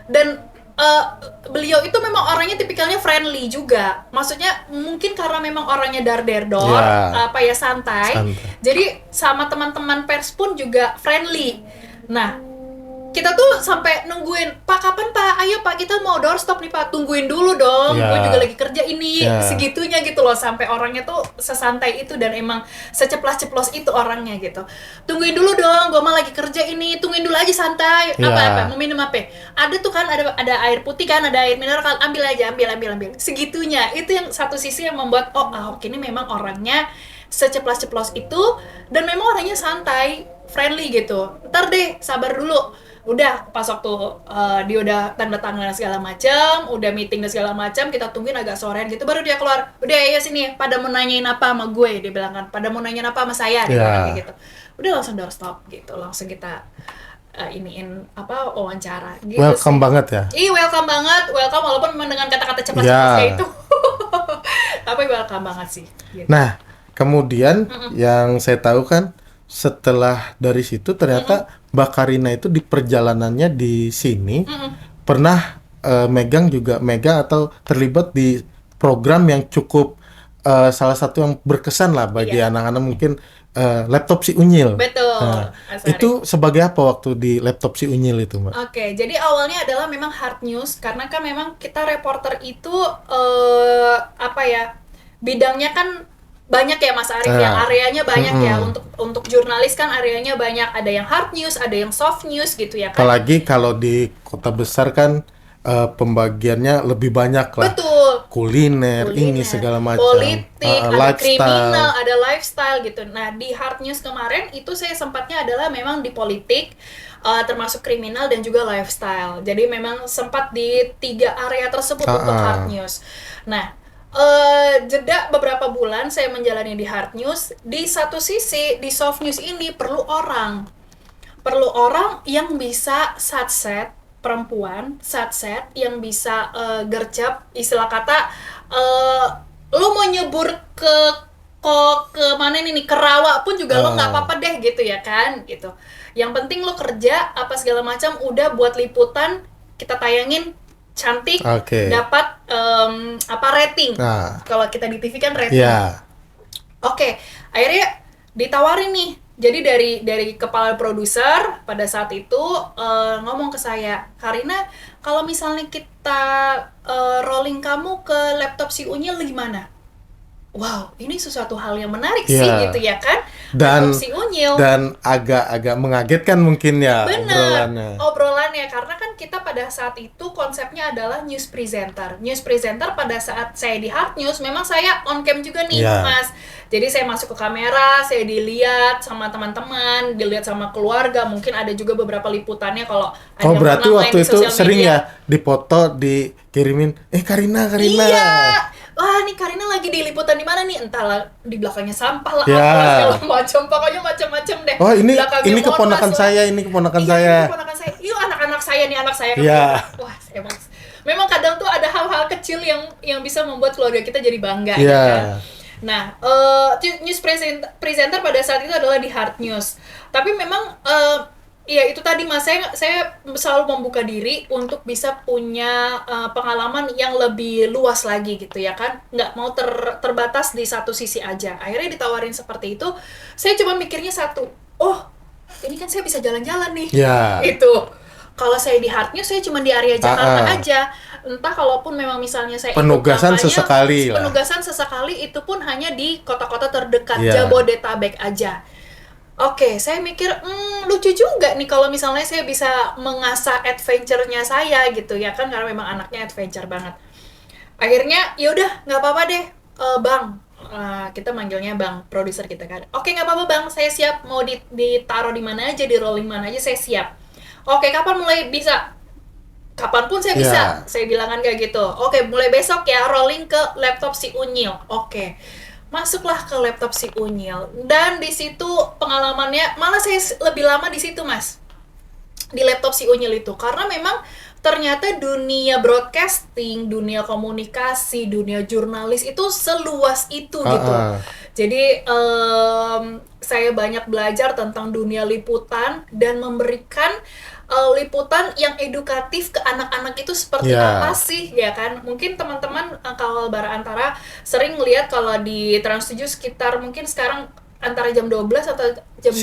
Dan beliau itu memang orangnya tipikalnya friendly juga. Maksudnya mungkin karena memang orangnya dar-der-dor, santai. Jadi sama teman-teman pers pun juga friendly. Nah, kita tuh sampai nungguin, Pak kapan Pak? Ayo Pak, kita mau doorstop nih Pak. Tungguin dulu dong, gue juga lagi kerja ini. Segitunya gitu loh, sampai orangnya tuh sesantai itu dan emang seceplas-ceplos itu orangnya gitu. Tungguin dulu dong, gue mah lagi kerja ini. Tungguin dulu aja santai. Apa? Mau minum apa? Ada tuh kan, ada air putih kan, ada air mineral kan. Ambil aja, ambil. Segitunya. Itu yang satu sisi yang membuat Ahok ini memang orangnya seceplas-ceplos itu, dan memang orangnya santai, friendly gitu. Ntar deh, sabar dulu. Udah pas waktu dia udah tanda tangan segala macam, udah meeting dan segala macam, kita tungguin agak sorean gitu, baru dia keluar. Udah ya sini, pada mau nanyain apa sama gue, dia bilang kan. Pada mau nanyain apa sama saya, dia bilang kayak gitu. udah langsung doorstop gitu, langsung kita wawancara gitu Welcome sih. banget ya. Welcome banget, welcome walaupun memang dengan kata-kata cepat-cepat Ya. kayak itu. Tapi welcome banget sih. Gitu. Nah, kemudian yang saya tahu kan setelah dari situ ternyata Mbak Karina itu di perjalanannya di sini pernah megang atau terlibat di program yang cukup salah satu yang berkesan lah bagi Iya. anak-anak mungkin laptop si Unyil. Betul, Nah, Asari. itu sebagai apa waktu di laptop si Unyil itu, Mbak? Oke, jadi awalnya adalah memang hard news karena kan memang kita reporter itu bidangnya kan banyak ya Mas Arif ya, areanya banyak ya untuk jurnalis kan areanya banyak, ada yang hard news, ada yang soft news gitu ya kan. Apalagi kalau di kota besar kan pembagiannya lebih banyak lah. Betul. Kuliner, ini segala macam. Politik, ada lifestyle. kriminal, ada lifestyle gitu. Nah, di hard news kemarin itu saya sempatnya adalah memang di politik, termasuk kriminal dan juga lifestyle. Jadi memang sempat di 3 area tersebut untuk hard news. Nah, jeda beberapa bulan saya menjalani di hard news. Di satu sisi, di soft news ini perlu orang yang bisa satset, perempuan satset yang bisa gercep, istilah kata lu mau nyebur ke mana nih ke rawa pun juga lo nggak apa-apa deh gitu ya kan gitu. Yang penting lo kerja apa segala macam udah buat liputan kita tayangin cantik, dapat rating. Kalau kita di TV kan rating. Oke, akhirnya ditawarin nih. Jadi dari kepala produser pada saat itu ngomong ke saya, Karina, kalau misalnya kita rolling kamu ke laptop si Unyil gimana? Wow, ini sesuatu hal yang menarik sih gitu ya kan? Dan laptop si Unyil. Dan agak mengagetkan mungkin ya. Bener, obrolannya karena kan kita pada saat itu konsepnya adalah news presenter. News presenter pada saat saya di hard news memang saya on cam juga nih, Mas. Jadi saya masuk ke kamera, saya dilihat sama teman-teman, dilihat sama keluarga, mungkin ada juga beberapa liputannya kalau ada yang berarti pernah waktu main di itu sosial sering media. ya dipotong, dikirimin, Karina. Iya. Wah, nih Karina lagi di liputan di mana nih? Entahlah di belakangnya sampah lah apa segala macam, pokoknya macam-macam deh. Oh, ini Belakangnya keponakan saya, ini keponakan saya. Ini keponakan saya. Yuk anak-anak saya nih, anak saya. Wah, memang kadang tuh ada hal-hal kecil yang bisa membuat keluarga kita jadi bangga ya kan. Nah, news presenter pada saat itu adalah di hard news. Tapi memang ya itu tadi Mas, saya selalu membuka diri untuk bisa punya pengalaman yang lebih luas lagi gitu ya kan, nggak mau terbatas di satu sisi aja. Akhirnya ditawarin seperti itu, saya cuma mikirnya satu, ini kan saya bisa jalan-jalan nih. Itu kalau saya di hard news saya cuma di area Jakarta aja. Entah kalaupun memang misalnya saya penugasan sesekali lah. Penugasan sesekali itu pun hanya di kota-kota terdekat Jabodetabek aja. Oke, saya mikir lucu juga nih kalau misalnya saya bisa mengasah adventure-nya saya gitu ya kan, karena memang anaknya adventure banget. Akhirnya ya udah nggak apa-apa deh, Bang. Kita manggilnya Bang, produser kita kan. Oke, nggak apa-apa Bang, saya siap mau ditaruh di mana aja, di rolling mana aja saya siap. Oke, kapan mulai bisa? Kapanpun saya bisa, saya bilangan kayak gitu. Oke, mulai besok ya rolling ke laptop si Unyil. Oke. Masuklah ke laptop si Unyil, dan di situ pengalamannya malah saya lebih lama di situ Mas, di laptop si Unyil itu, karena memang ternyata dunia broadcasting, dunia komunikasi, dunia jurnalis itu seluas itu gitu. Jadi saya banyak belajar tentang dunia liputan dan memberikan liputan yang edukatif ke anak-anak itu seperti apa sih ya kan. Mungkin teman-teman kawal bara antara sering lihat kalau di Trans 7 sekitar mungkin sekarang antara jam 12 atau jam 2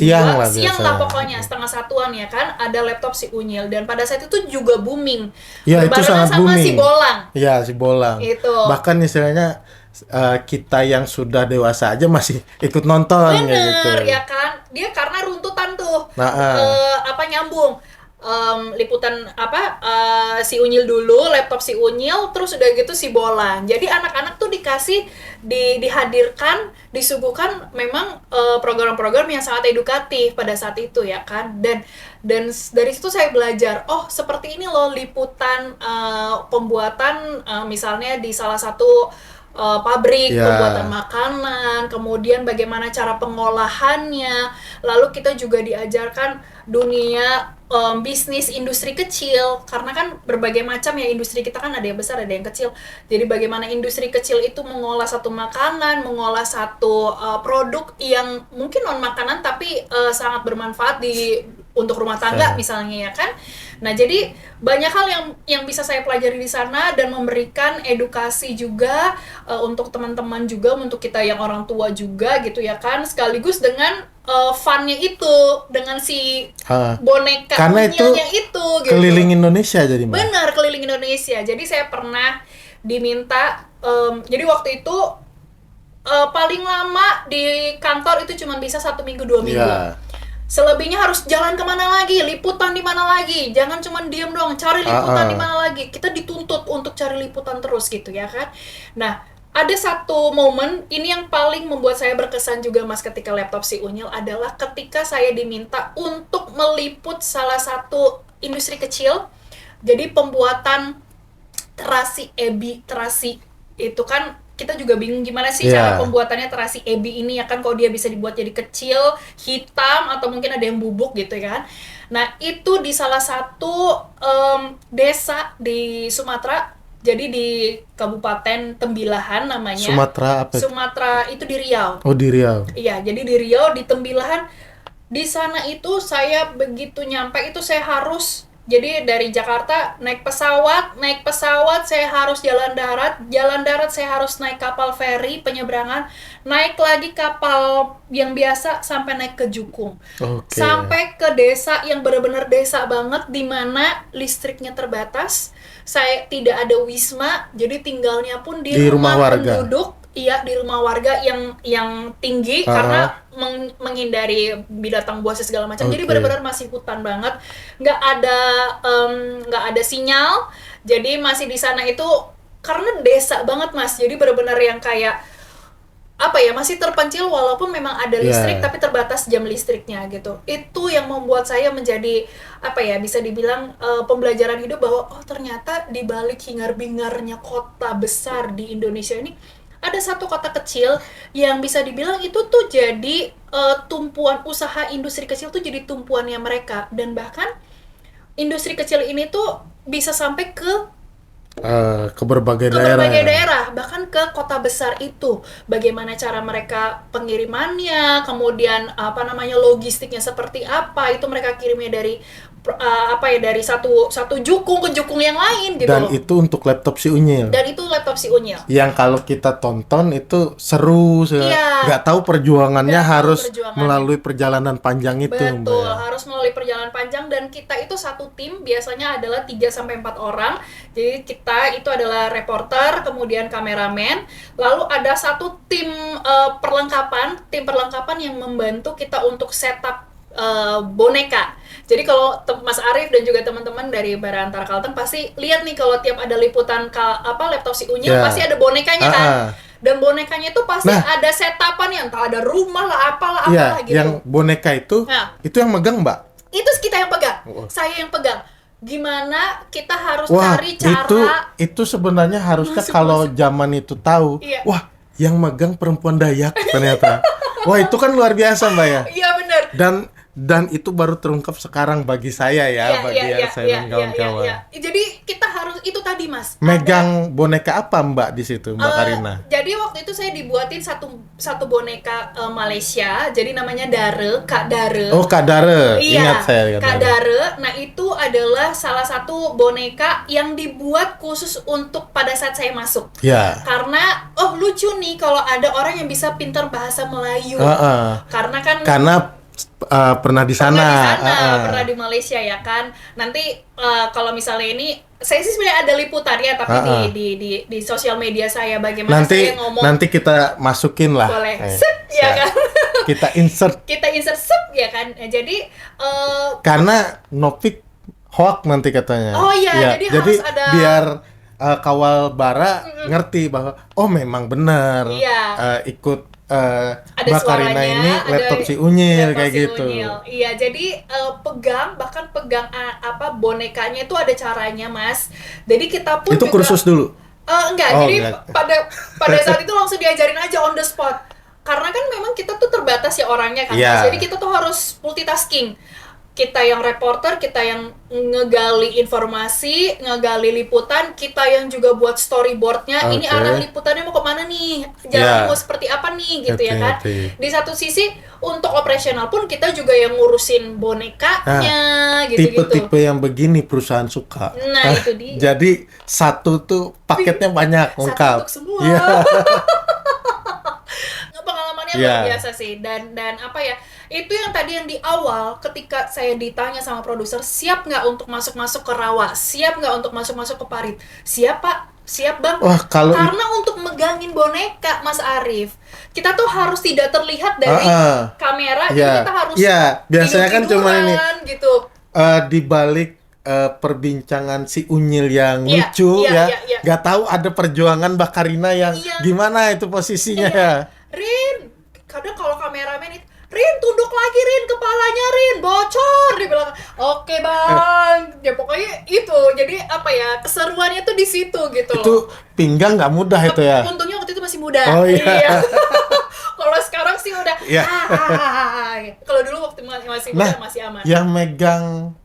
siang lah pokoknya, setengah satuan ya kan, ada laptop si Unyil, dan pada saat itu juga booming. Ya, itu sangat sama booming. Si Bolang. Iya, si Bolang. Itu. Bahkan istilahnya kita yang sudah dewasa aja masih ikut nonton. Bener, gitu. ya kan. Dia karena runtutan tuh. Nyambung. Liputan si Unyil dulu, laptop si Unyil, terus udah gitu si Bolang. Jadi anak-anak tuh dikasih dihadirkan, disuguhkan memang program-program yang sangat edukatif pada saat itu ya kan. Dan dari situ saya belajar, seperti ini loh liputan pembuatan misalnya di salah satu pabrik Ya. pembuatan makanan, kemudian bagaimana cara pengolahannya, lalu kita juga diajarkan dunia bisnis industri kecil, karena kan berbagai macam ya industri kita kan, ada yang besar ada yang kecil. Jadi bagaimana industri kecil itu mengolah satu makanan, mengolah satu produk yang mungkin non makanan tapi sangat bermanfaat untuk rumah tangga misalnya ya kan. Nah, jadi banyak hal yang bisa saya pelajari di sana dan memberikan edukasi juga untuk teman-teman juga, untuk kita yang orang tua juga gitu ya kan, sekaligus dengan fun-nya itu, dengan si boneka karena itu unyilnya itu gitu. keliling Indonesia jadi Mbak. Benar, keliling Indonesia. Jadi saya pernah diminta jadi waktu itu paling lama di kantor itu cuma bisa 1 minggu 2 minggu. Ya. Selebihnya harus jalan kemana lagi, liputan di mana lagi, jangan cuma diem doang, cari liputan di mana lagi. Kita dituntut untuk cari liputan terus gitu ya kan. Nah, ada satu momen ini yang paling membuat saya berkesan juga Mas ketika laptop si Unyil adalah ketika saya diminta untuk meliput salah satu industri kecil. Jadi pembuatan terasi ebi, terasi itu kan kita juga bingung gimana sih cara pembuatannya terasi ebi ini ya kan, kalau dia bisa dibuat jadi kecil, hitam, atau mungkin ada yang bubuk gitu kan. Nah, itu di salah satu desa di Sumatera, jadi di Kabupaten Tembilahan namanya. Sumatera apa? Sumatera itu di Riau. Oh, di Riau. Iya, jadi di Riau, di Tembilahan. Di sana itu saya begitu nyampe itu saya harus, jadi dari Jakarta naik pesawat saya harus jalan darat saya harus naik kapal feri penyeberangan, naik lagi kapal yang biasa sampai naik ke Jukung. Sampai ke desa yang benar-benar desa banget, di mana listriknya terbatas, saya tidak ada wisma, jadi tinggalnya pun di rumah warga. Penduduk. Iya, di rumah warga yang tinggi karena menghindari binatang buas segala macam. Jadi benar-benar masih hutan banget, nggak ada sinyal. Jadi masih di sana itu karena desa banget Mas. Jadi benar-benar yang kayak apa ya, masih terpencil walaupun memang ada listrik tapi terbatas jam listriknya gitu. Itu yang membuat saya menjadi apa ya, bisa dibilang pembelajaran hidup bahwa oh ternyata di balik hingar-bingarnya kota besar di Indonesia ini ada satu kota kecil yang bisa dibilang itu tuh jadi tumpuan usaha industri kecil tuh jadi tumpuannya mereka, dan bahkan industri kecil ini tuh bisa sampai ke berbagai daerah, bahkan ke kota besar itu. Bagaimana cara mereka pengirimannya, kemudian logistiknya seperti apa, itu mereka kirimnya dari dari satu jukung ke jukung yang lain gitu. Dan itu untuk laptop si Unyil. Yang kalau kita tonton itu seru, nggak tahu perjuangannya harus melalui perjalanan panjang itu. Betul, harus melalui perjalanan panjang, dan kita itu satu tim biasanya adalah 3-4 orang. Jadi kita itu adalah reporter, kemudian kameramen, lalu ada satu tim perlengkapan yang membantu kita untuk setup boneka. Jadi kalau Mas Arief dan juga teman-teman dari Barantara Kalteng pasti lihat nih kalau tiap ada liputan laptop si Unyil pasti ada bonekanya kan. Dan bonekanya itu pasti ada setapan, entah ada rumah lah apalah gitu. Yang boneka itu yang megang Mbak. Itu kita yang pegang. Saya yang pegang. Gimana kita harus cari cara. Itu sebenarnya harusnya kalau zaman itu tahu. Wah, yang megang perempuan Dayak ternyata. Wah, itu kan luar biasa Mbak ya. Iya benar. Dan itu baru terungkap sekarang bagi saya saya dan kawan-kawan. Jadi kita harus itu tadi Mas. Megang boneka apa Mbak di situ Mbak Karina? Jadi waktu itu saya dibuatin satu boneka Malaysia, jadi namanya Dare, Kak Dare. Oh, Kak Dare. Iya, Ingat saya Kak Dare. Nah, itu adalah salah satu boneka yang dibuat khusus untuk pada saat saya masuk. Ya. Karena lucu nih kalau ada orang yang bisa pintar bahasa Melayu. Karena pernah di sana, pernah di Malaysia ya kan. Nanti kalau misalnya ini saya sih sebenarnya ada liputannya, tapi di sosial media saya bagaimana saya ngomong. Nanti kita masukin lah. Boleh, ya kan. Kita insert ya kan. Jadi karena Novik hoax nanti katanya. Oh iya, jadi harus ada biar kawal bara ngerti bahwa memang benar ikut ada Mbak Karina suaranya, ini laptop si Unyil kayak gitu. Iya, jadi pegang bonekanya itu ada caranya Mas. Jadi kita pun itu kursus dulu. Enggak, Oh, jadi enggak. pada saat itu langsung diajarin aja on the spot. Karena kan memang kita tuh terbatas ya orangnya kan. Iya. Jadi kita tuh harus multitasking. Kita yang reporter, kita yang ngegali informasi, ngegali liputan, kita yang juga buat storyboardnya. Ini Oke. arah liputannya mau kemana nih, jalannya Ya. mau seperti apa nih, gitu ya kan. Ngerti. Di satu sisi untuk operasional pun kita juga yang ngurusin bonekanya, gitu-gitu. Tipe-tipe yang begini perusahaan suka. Nah, itu dia. Jadi satu tuh paketnya banyak, Satu lengkap. untuk semua. Iya. Pengalamannya Iya. luar biasa sih, dan apa ya, itu yang tadi yang di awal ketika saya ditanya sama produser, siap nggak untuk masuk ke rawa, siap nggak untuk masuk ke parit, siap pak, siap bang. Wah, kalau Karena untuk megangin boneka Mas Arief, kita tuh harus tidak terlihat dari kamera, jadi Iya. kita harus Iya, biasanya kan cuma ini tidur-tiduran gitu. di balik perbincangan si Unyil yang Iya, lucu iya, ya, iya, iya. nggak tahu ada perjuangan Mbak Karina yang Iya. gimana itu posisinya Iya. ya. Rin, kadang kalau kameramen itu, Rin tunduk lagi Rin, kepalanya Rin, bocor, dia bilang, oke bang, ya pokoknya itu, jadi apa ya, keseruannya tuh di situ gitu Itu loh. pinggang nggak mudah itu ya. Untungnya waktu itu masih muda. Oh, iya. Kalau sekarang sih udah, Iya. kalau dulu waktu masih Nah, muda masih aman. yang megang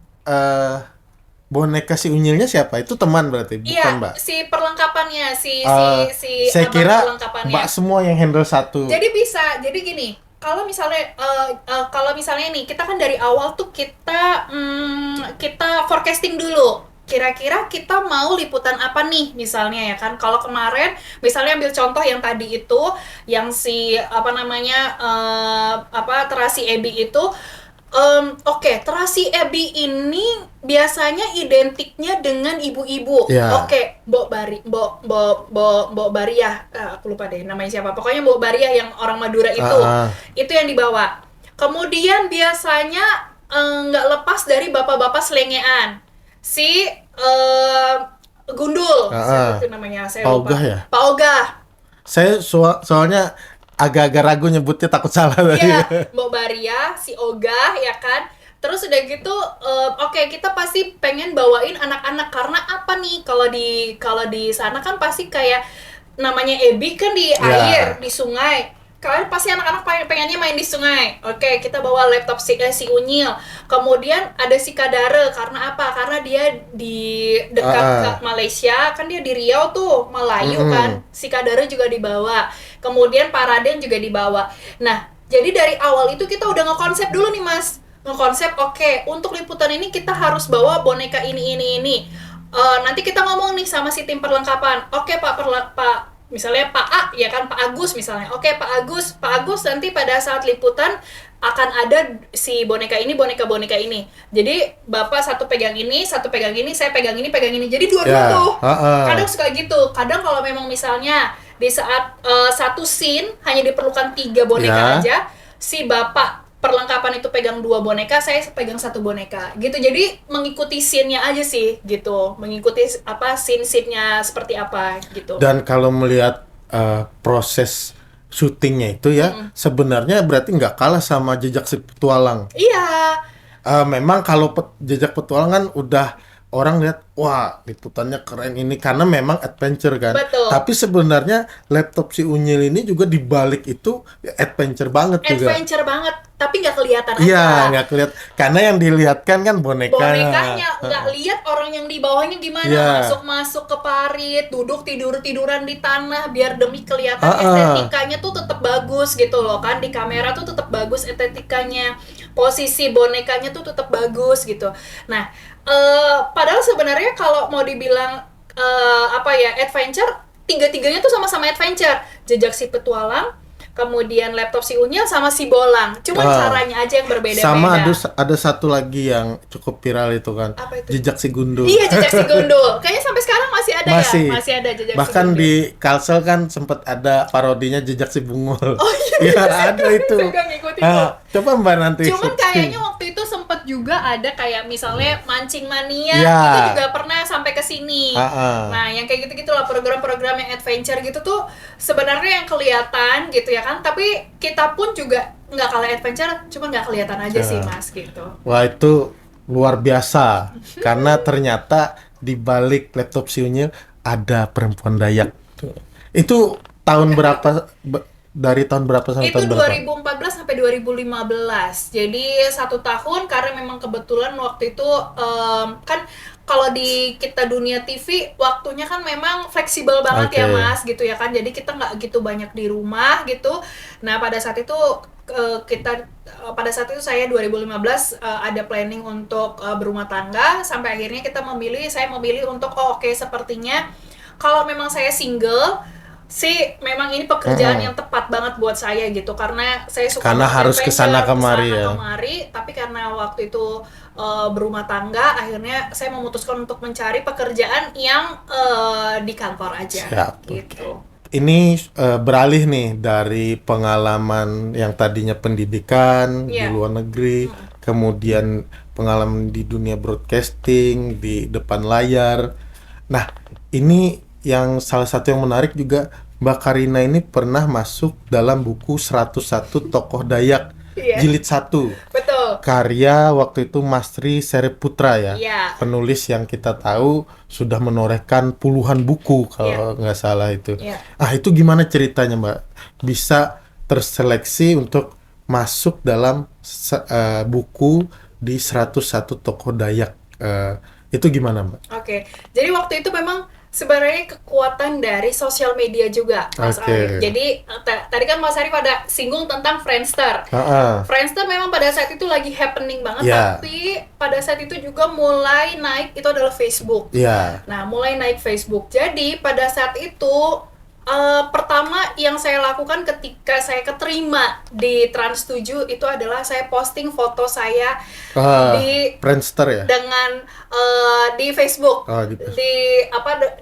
boneka si Unyilnya siapa? Itu teman berarti, bukan Iya, Mbak? si perlengkapannya, si Saya abang kira perlengkapannya. Mbak semua yang handle satu. Jadi bisa, jadi gini, kalau misalnya nih, kita kan dari awal tuh kita forecasting dulu. Kira-kira kita mau liputan apa nih misalnya ya kan. Kalau kemarin misalnya ambil contoh yang tadi itu, yang si terasi Ebi itu, oke, terasi Ebi ini biasanya identiknya dengan ibu-ibu. Ya. Oke, Mbok Bariah, aku lupa deh namanya siapa. Pokoknya Mbok Bariah yang orang Madura itu. Itu yang dibawa. Kemudian biasanya nggak lepas dari bapak-bapak selengean. Si Gundul, siapa itu namanya? Saya Pak lupa. Ogah ya? Pak Ogah. Saya soalnya agak-agak ragu nyebutnya, takut salah tadi. Iya, Mbok Baria, si Ogah, ya kan. Terus udah gitu, oke, kita pasti pengen bawain anak-anak karena apa nih? Kalau di sana kan pasti kayak namanya Ebi kan di air, di sungai. Kalian pasti anak-anak pengennya main di sungai. Oke, kita bawa laptop si Unyil. Kemudian ada si Kadare, karena apa? Karena dia di dekat ke Malaysia, kan dia di Riau tuh, Melayu kan. Si Kadare juga dibawa. Kemudian Pak Raden juga dibawa. Nah, jadi dari awal itu kita udah ngekonsep dulu nih Mas. Ngekonsep, oke, untuk liputan ini kita harus bawa boneka ini. Nanti kita ngomong nih sama si tim perlengkapan. Oke Pak, misalnya Pak A, ya kan, Pak Agus misalnya. Oke, Pak Agus nanti pada saat liputan akan ada si boneka ini. Jadi Bapak satu pegang ini, saya pegang ini. Jadi dua-dua tuh. Kadang suka gitu. Kadang kalau memang misalnya di saat satu scene hanya diperlukan 3 boneka aja, si Bapak perlengkapan itu pegang 2 boneka, saya pegang 1 boneka gitu. Jadi mengikuti scene-nya aja sih gitu, mengikuti scene-nya seperti apa gitu. Dan kalau melihat proses syutingnya itu ya, sebenarnya berarti nggak kalah sama Jejak Si Petualang. Iya. Memang kalau Jejak Petualangan udah orang lihat, wah liputannya keren ini karena memang adventure kan. Betul. Tapi sebenarnya laptop si Unyil ini juga dibalik itu adventure banget juga. Adventure banget, tapi nggak kelihatan Iya, aja. nggak kelihatan. Karena yang dilihatkan kan Bonekanya, nggak lihat orang yang di bawahnya gimana. Iya. Masuk ke parit, duduk tiduran di tanah, biar demi kelihatan estetikanya tuh tetap bagus gitu loh kan. Di kamera tuh tetap bagus estetikanya, posisi bonekanya tuh tetap bagus gitu. Nah, padahal sebenarnya kalau mau dibilang adventure, tiga-tiganya tuh sama-sama adventure. Jejak Si Petualang, kemudian laptop si Unyil sama si Bolang. Cuman caranya aja yang berbeda-beda. Sama ada satu lagi yang cukup viral itu kan. Apa itu? Jejak Si Gundul. Iya, Jejak Si Gundul. Kayaknya sampai sekarang masih ada Masih. ya? Masih ada Jejak Bahkan Si Gundul. di Kalsel kan sempat ada parodinya Jejak Si Bungul. Oh iya, ya, saya ada itu. saya nggak ngikutin tuh. Coba Mbak nanti. Cuman searching. kayaknya waktu itu sempat juga ada kayak misalnya Mancing Mania, Ya. itu juga pernah sampai ke sini. Ah. Nah, yang kayak gitu-gitu lah, program-program yang adventure gitu tuh sebenarnya yang kelihatan gitu ya kan, tapi kita pun juga nggak kalah adventure, cuma nggak kelihatan aja sih Mas gitu. Wah, itu luar biasa. Karena ternyata di balik laptop si Unyil ada perempuan Dayak. Itu tahun berapa? Dari tahun berapa sampai Itu tahun berapa? 2014 sampai 2015. Jadi 1 tahun karena memang kebetulan waktu itu kan kalau di kita dunia TV waktunya kan memang fleksibel banget ya Oke. Mas gitu ya kan. Jadi kita nggak gitu banyak di rumah gitu. Nah pada saat itu pada saat itu saya 2015 ada planning untuk berumah tangga sampai akhirnya saya memilih untuk oke, sepertinya kalau memang saya single sih memang ini pekerjaan yang tepat banget buat saya gitu karena saya suka Karena banget harus kesana adventure, kemari ya. kemari, tapi karena waktu itu berumah tangga akhirnya saya memutuskan untuk mencari pekerjaan yang di kantor aja. Siap, gitu. Ini beralih nih dari pengalaman yang tadinya pendidikan di Iya. luar negeri, kemudian pengalaman di dunia broadcasting, di depan layar. Nah, ini yang salah satu yang menarik juga, Mbak Karina ini pernah masuk dalam buku 101 Tokoh Dayak, Iya. jilid 1. Betul. Karya waktu itu Mastri Seriputra ya. Iya. Penulis yang kita tahu sudah menorehkan puluhan buku kalau nggak salah itu. Iya. Ah, itu gimana ceritanya, Mbak? Bisa terseleksi untuk masuk dalam buku di 101 Tokoh Dayak. Itu gimana, Mbak? Oke, jadi waktu itu memang sebenarnya kekuatan dari sosial media juga, Mas Oke. Arif. Jadi tadi kan Mas Arif ada singgung tentang Friendster. Friendster memang pada saat itu lagi happening banget, Ya. tapi pada saat itu juga mulai naik itu adalah Facebook. Iya. Nah, mulai naik Facebook. Jadi pada saat itu pertama yang saya lakukan ketika saya keterima di Trans 7 itu adalah saya posting foto saya di Friendster ya? dengan di Facebook, Oh, di Facebook.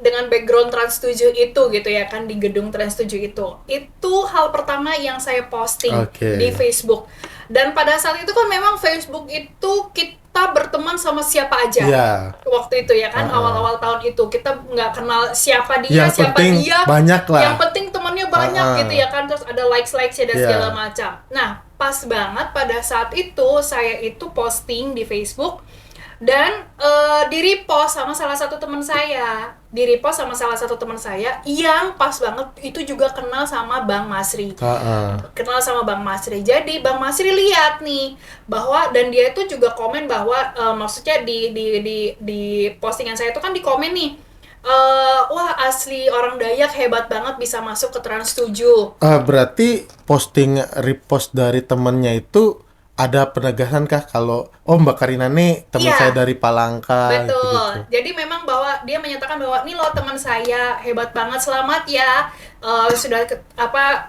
dengan background Trans 7 itu gitu ya kan, di gedung Trans 7 itu hal pertama yang saya posting Oke. di Facebook. Dan pada saat itu kan memang Facebook itu kita berteman sama siapa aja. Iya. Waktu itu ya kan, awal-awal tahun itu kita nggak kenal siapa dia, Yang siapa penting dia. banyak lah. Yang penting temannya banyak gitu ya kan, terus ada likes-likes dan Iya. segala macam. Nah, pas banget pada saat itu saya itu posting di Facebook dan di-repost sama salah satu teman saya. Yang pas banget itu juga kenal sama Bang Masri. Kenal sama Bang Masri. Jadi Bang Masri lihat nih bahwa, dan dia itu juga komen bahwa maksudnya di postingan saya itu kan di komen nih, wah asli orang Dayak hebat banget bisa masuk ke Trans 7. Berarti posting repost dari temennya itu ada penegasan kah kalau Mbak Karina nih teman Iya. saya dari Palangka Betul. gitu. Jadi memang bahwa dia menyatakan bahwa nih loh teman saya hebat banget, selamat ya, sudah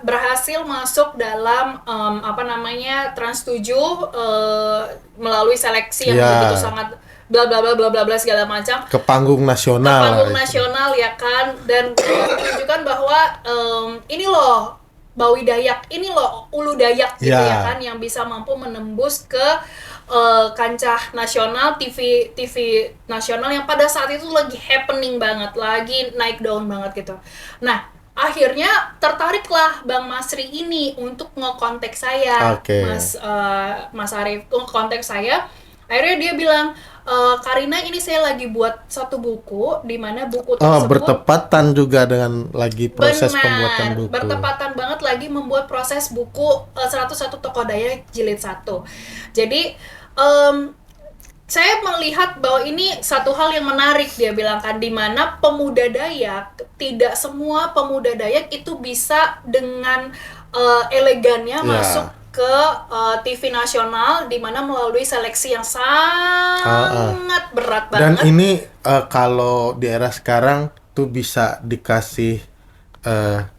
berhasil masuk dalam Trans 7 melalui seleksi yang Iya. begitu sangat bla bla bla bla bla bla segala macam. Ke panggung nasional. Panggung lah itu. nasional ya kan, dan menunjukkan bahwa ini loh Bawi Dayak, ini loh Ulu Dayak gitu Ya. ya kan, yang bisa mampu menembus ke kancah nasional, TV nasional yang pada saat itu lagi happening banget, lagi naik daun banget gitu. Nah, akhirnya tertariklah Bang Masri ini untuk ngekontak saya, Oke. Mas Arif, ngekontak saya. Akhirnya dia bilang, Karina ini saya lagi buat satu buku, di mana buku tersebut Bertepatan juga dengan lagi proses pembuatan buku. bertepatan banget lagi membuat proses buku 101 Tokoh Dayak jilid 1. Jadi saya melihat bahwa ini satu hal yang menarik, dia bilang kan, di mana pemuda Dayak, tidak semua pemuda Dayak itu bisa dengan elegannya masuk ke TV nasional, di mana melalui seleksi yang sangat berat banget. Dan ini kalau di era sekarang tuh bisa dikasih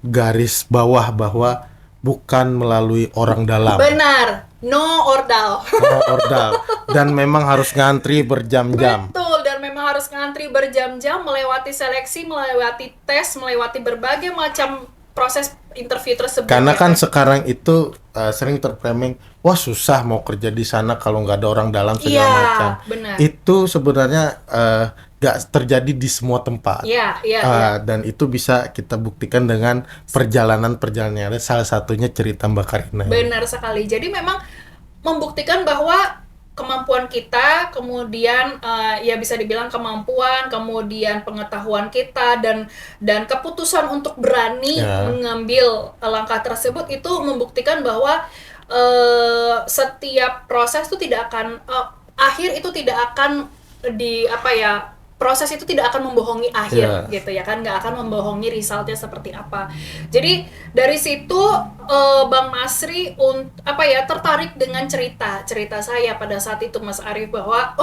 garis bawah bahwa bukan melalui orang dalam. Benar, no ordal. Ordal. Dan memang harus ngantri berjam-jam. Betul, dan memang harus ngantri berjam-jam, melewati seleksi, melewati tes, melewati berbagai macam proses interview tersebut. Karena ya kan sekarang itu sering terframing, wah susah mau kerja di sana kalau nggak ada orang dalam segala Iya, macam. benar. Itu sebenarnya nggak terjadi di semua tempat. Iya, iya. Dan itu bisa kita buktikan dengan perjalanan-perjalanan yang ada. Salah satunya cerita Mbak Karina. Benar sekali. Jadi memang membuktikan bahwa kemampuan kita, kemudian ya bisa dibilang kemampuan, kemudian pengetahuan kita dan keputusan untuk berani mengambil langkah tersebut itu membuktikan bahwa setiap proses itu tidak akan akhir itu tidak akan proses itu tidak akan membohongi akhir gitu ya kan, nggak akan membohongi resultnya seperti apa. Jadi dari situ Bang Masri tertarik dengan cerita saya pada saat itu Mas Arief, bahwa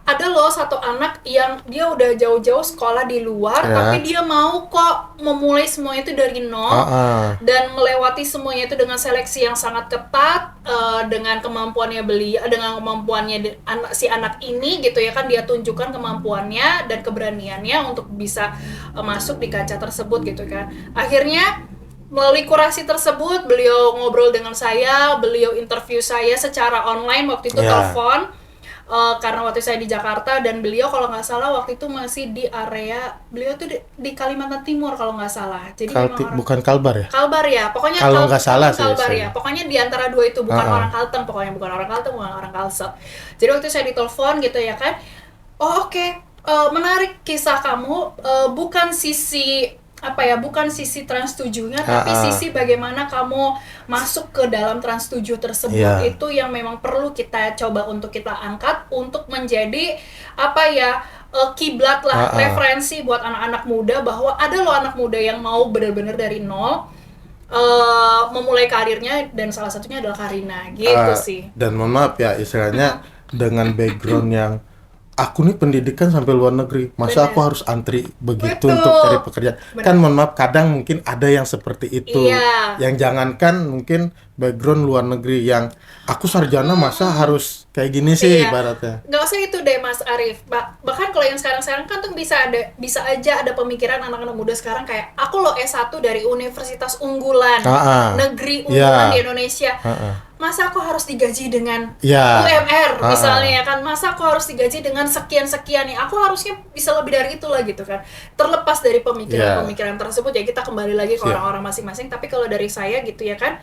ada loh satu anak yang dia udah jauh-jauh sekolah di luar tapi dia mau kok memulai semuanya itu dari nol dan melewati semuanya itu dengan seleksi yang sangat ketat, dengan kemampuannya dengan kemampuannya si anak ini gitu ya kan, dia tunjukkan kemampuannya dan keberaniannya untuk bisa masuk di kaca tersebut gitu kan. Akhirnya melalui kurasi tersebut beliau ngobrol dengan saya, beliau interview saya secara online waktu itu telepon. Karena waktu saya di Jakarta dan beliau kalau nggak salah waktu itu masih di area, beliau tuh di Kalimantan Timur kalau nggak salah. Jadi bukan Kalbar ya? Kalbar ya, pokoknya kalau nggak salah sih. Kalbar ya, pokoknya di antara dua itu, bukan orang Kalteng, pokoknya bukan orang Kalteng, bukan orang Kalsel. Jadi waktu saya ditelepon gitu ya kan, menarik kisah kamu, bukan sisi Trans 7-nya, tapi sisi bagaimana kamu masuk ke dalam Trans 7 tersebut itu yang memang perlu kita coba untuk kita angkat untuk menjadi kiblat lah, referensi buat anak-anak muda, bahwa ada loh anak muda yang mau benar-benar dari nol memulai karirnya, dan salah satunya adalah Karina gitu sih. Dan mohon maaf ya, istilahnya dengan background yang aku nih pendidikan sampai luar negeri, masa aku harus antri begitu untuk cari pekerjaan. Kan mohon maaf, kadang mungkin ada yang seperti itu. Yang jangankan mungkin background luar negeri, yang aku sarjana masa harus kayak gini sih ibaratnya. Nggak usah itu deh Mas Arief. Bahkan kalau yang sekarang kan tuh bisa aja ada pemikiran anak-anak muda sekarang kayak, aku loh S1 dari universitas unggulan, negeri unggulan di Indonesia. Masa aku harus digaji dengan UMR misalnya ya kan, masa aku harus digaji dengan sekian-sekian nih, aku harusnya bisa lebih dari itu lah gitu kan. Terlepas dari pemikiran tersebut ya, kita kembali lagi ke orang-orang masing-masing. Tapi kalau dari saya gitu ya kan,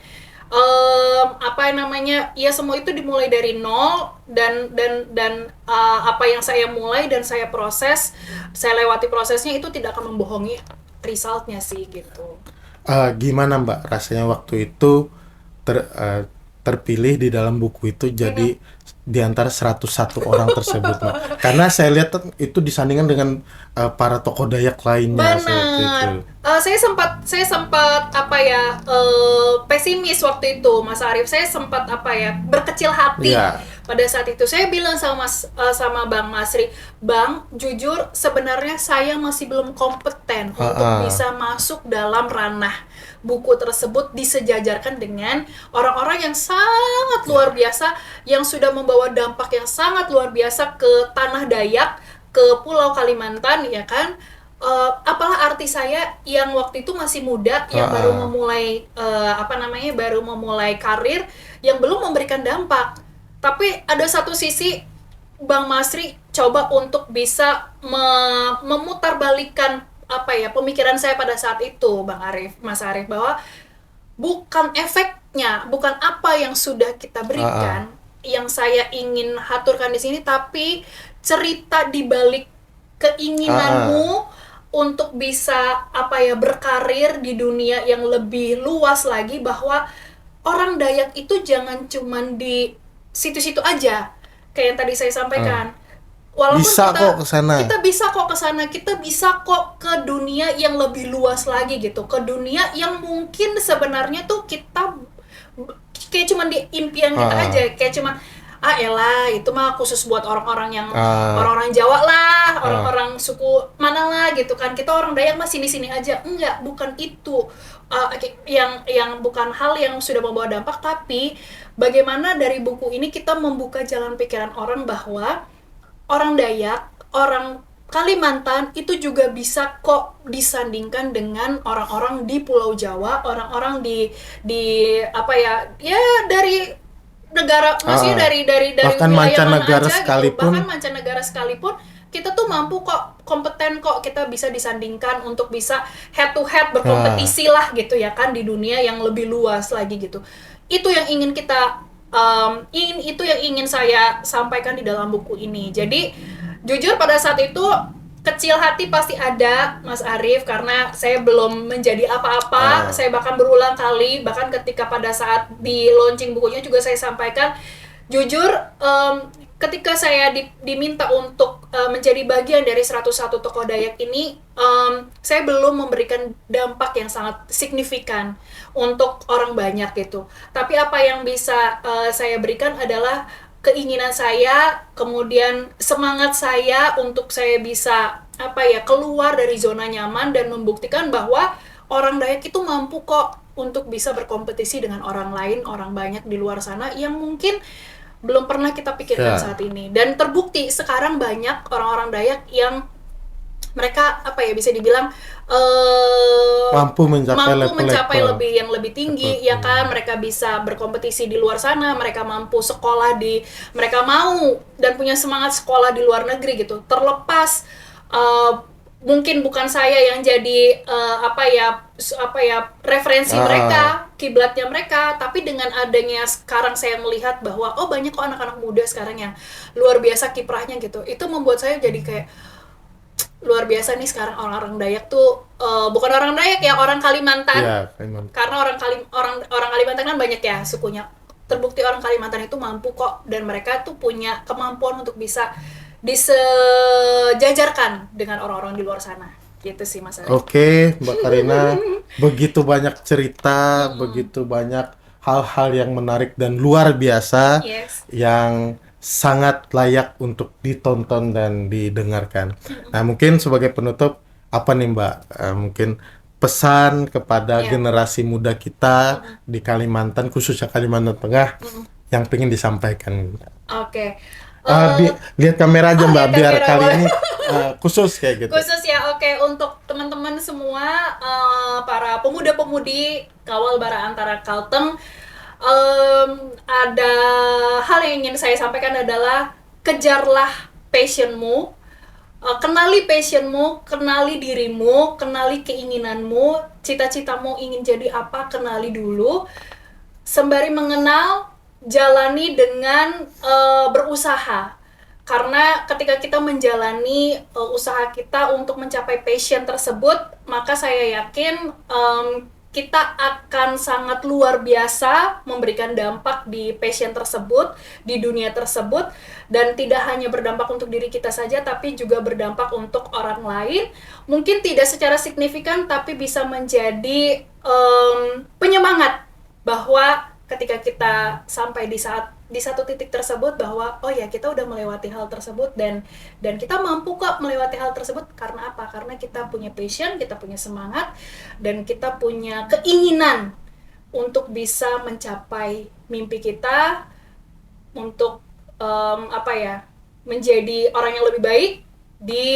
semua itu dimulai dari nol, dan apa yang saya mulai dan saya proses, saya lewati prosesnya itu tidak akan membohongi resultnya sih gitu. Gimana Mbak rasanya waktu itu terpilih di dalam buku itu jadi di antara 101 orang tersebut, Mbak? Karena saya lihat itu disandingkan dengan para tokoh Dayak lainnya. Benar. Saya sempat pesimis waktu itu, Mas Arief. Saya sempat berkecil hati. Pada saat itu saya bilang sama Bang Masri, Bang, jujur sebenarnya saya masih belum kompeten untuk bisa masuk dalam ranah buku tersebut, disejajarkan dengan orang-orang yang sangat luar biasa, yang sudah membawa dampak yang sangat luar biasa ke tanah Dayak, ke Pulau Kalimantan ya kan. Apalah arti saya yang waktu itu masih muda, yang baru memulai karir, yang belum memberikan dampak. Tapi ada satu sisi Bang Masri coba untuk bisa memutarbalikkan pemikiran saya pada saat itu, Mas Arief, bahwa bukan efeknya, bukan apa yang sudah kita berikan yang saya ingin haturkan di sini, tapi cerita di balik keinginanmu untuk bisa berkarir di dunia yang lebih luas lagi, bahwa orang Dayak itu jangan cuman di situ-situ aja kayak yang tadi saya sampaikan. Walaupun kita bisa kok ke sana, kita bisa kok ke dunia yang lebih luas lagi gitu, ke dunia yang mungkin sebenarnya tuh kita kayak cuman di impian kita aja, kayak cuman elah itu mah khusus buat orang-orang yang orang-orang Jawa lah, orang-orang suku mana lah gitu kan, kita orang Dayak mah sini-sini aja. Enggak, bukan itu yang bukan hal yang sudah membawa dampak, tapi bagaimana dari buku ini kita membuka jalan pikiran orang bahwa orang Dayak, orang Kalimantan itu juga bisa kok disandingkan dengan orang-orang di Pulau Jawa, orang-orang dari negara, maksudnya dari bahkan mancanegara sekalipun, bahkan mancanegara sekalipun kita tuh mampu kok, kompeten kok, kita bisa disandingkan untuk bisa head to head berkompetisi lah gitu ya kan, di dunia yang lebih luas lagi gitu. Itu yang ingin kita itu yang ingin saya sampaikan di dalam buku ini. Jadi jujur pada saat itu kecil hati pasti ada, Mas Arif, karena saya belum menjadi apa-apa. Saya bahkan berulang kali, bahkan ketika pada saat di launching bukunya juga saya sampaikan, jujur ketika saya diminta untuk menjadi bagian dari 101 tokoh Dayak ini, saya belum memberikan dampak yang sangat signifikan untuk orang banyak gitu. Tapi apa yang bisa saya berikan adalah keinginan saya, kemudian semangat saya untuk saya bisa keluar dari zona nyaman dan membuktikan bahwa orang Dayak itu mampu kok untuk bisa berkompetisi dengan orang lain, orang banyak di luar sana yang mungkin belum pernah kita pikirkan saat ini. Dan terbukti sekarang banyak orang-orang Dayak yang mereka bisa dibilang mampu mencapai lebih tinggi, ya kan? Mereka bisa berkompetisi di luar sana, mereka mampu sekolah mereka mau dan punya semangat sekolah di luar negeri gitu. Terlepas mungkin bukan saya yang jadi referensi mereka, kiblatnya mereka, tapi dengan adanya sekarang saya melihat bahwa banyak kok anak-anak muda sekarang yang luar biasa kiprahnya gitu. Itu membuat saya jadi kayak luar biasa nih sekarang orang-orang Dayak tuh, bukan orang Dayak ya, orang Kalimantan. Ya, Kalimantan. Karena orang Kalimantan kan banyak ya sukunya. Terbukti orang Kalimantan itu mampu kok, dan mereka tuh punya kemampuan untuk bisa disejajarkan dengan orang-orang di luar sana. Gitu sih Mas Arif. Oke, Mbak Karina, begitu banyak cerita, begitu banyak hal-hal yang menarik dan luar biasa, yang sangat layak untuk ditonton dan didengarkan. Nah, mungkin sebagai penutup, apa nih Mbak, mungkin pesan kepada generasi muda kita di Kalimantan, khususnya Kalimantan Tengah, yang pengen disampaikan? Oke. Lihat kamera aja Mbak, biar kamera kali ini khusus kayak gitu. Khusus ya, oke. Untuk teman-teman semua, para pemuda-pemudi Kawal Bara Antara Kalteng, ada hal yang ingin saya sampaikan adalah kejarlah passionmu, kenali passionmu, kenali dirimu, kenali keinginanmu, cita-citamu ingin jadi apa, kenali dulu. Sembari mengenal, jalani dengan berusaha. Karena ketika kita menjalani usaha kita untuk mencapai passion tersebut, maka saya yakin kita akan sangat luar biasa memberikan dampak di passion tersebut, di dunia tersebut, dan tidak hanya berdampak untuk diri kita saja, tapi juga berdampak untuk orang lain. Mungkin tidak secara signifikan, tapi bisa menjadi penyemangat bahwa ketika kita sampai di satu titik tersebut, bahwa kita udah melewati hal tersebut, dan kita mampu kok melewati hal tersebut. Karena apa? Karena kita punya passion, kita punya semangat, dan kita punya keinginan untuk bisa mencapai mimpi kita, untuk menjadi orang yang lebih baik di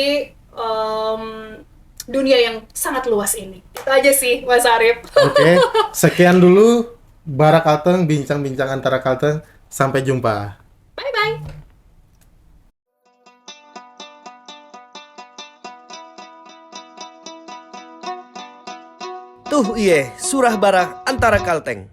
dunia yang sangat luas ini. Itu aja sih Mas Arif. Oke, sekian dulu Bara Kalteng, bincang-bincang antara Kalteng. Sampai jumpa. Bye-bye. Tuh iye, Surah Bara Antara Kalteng.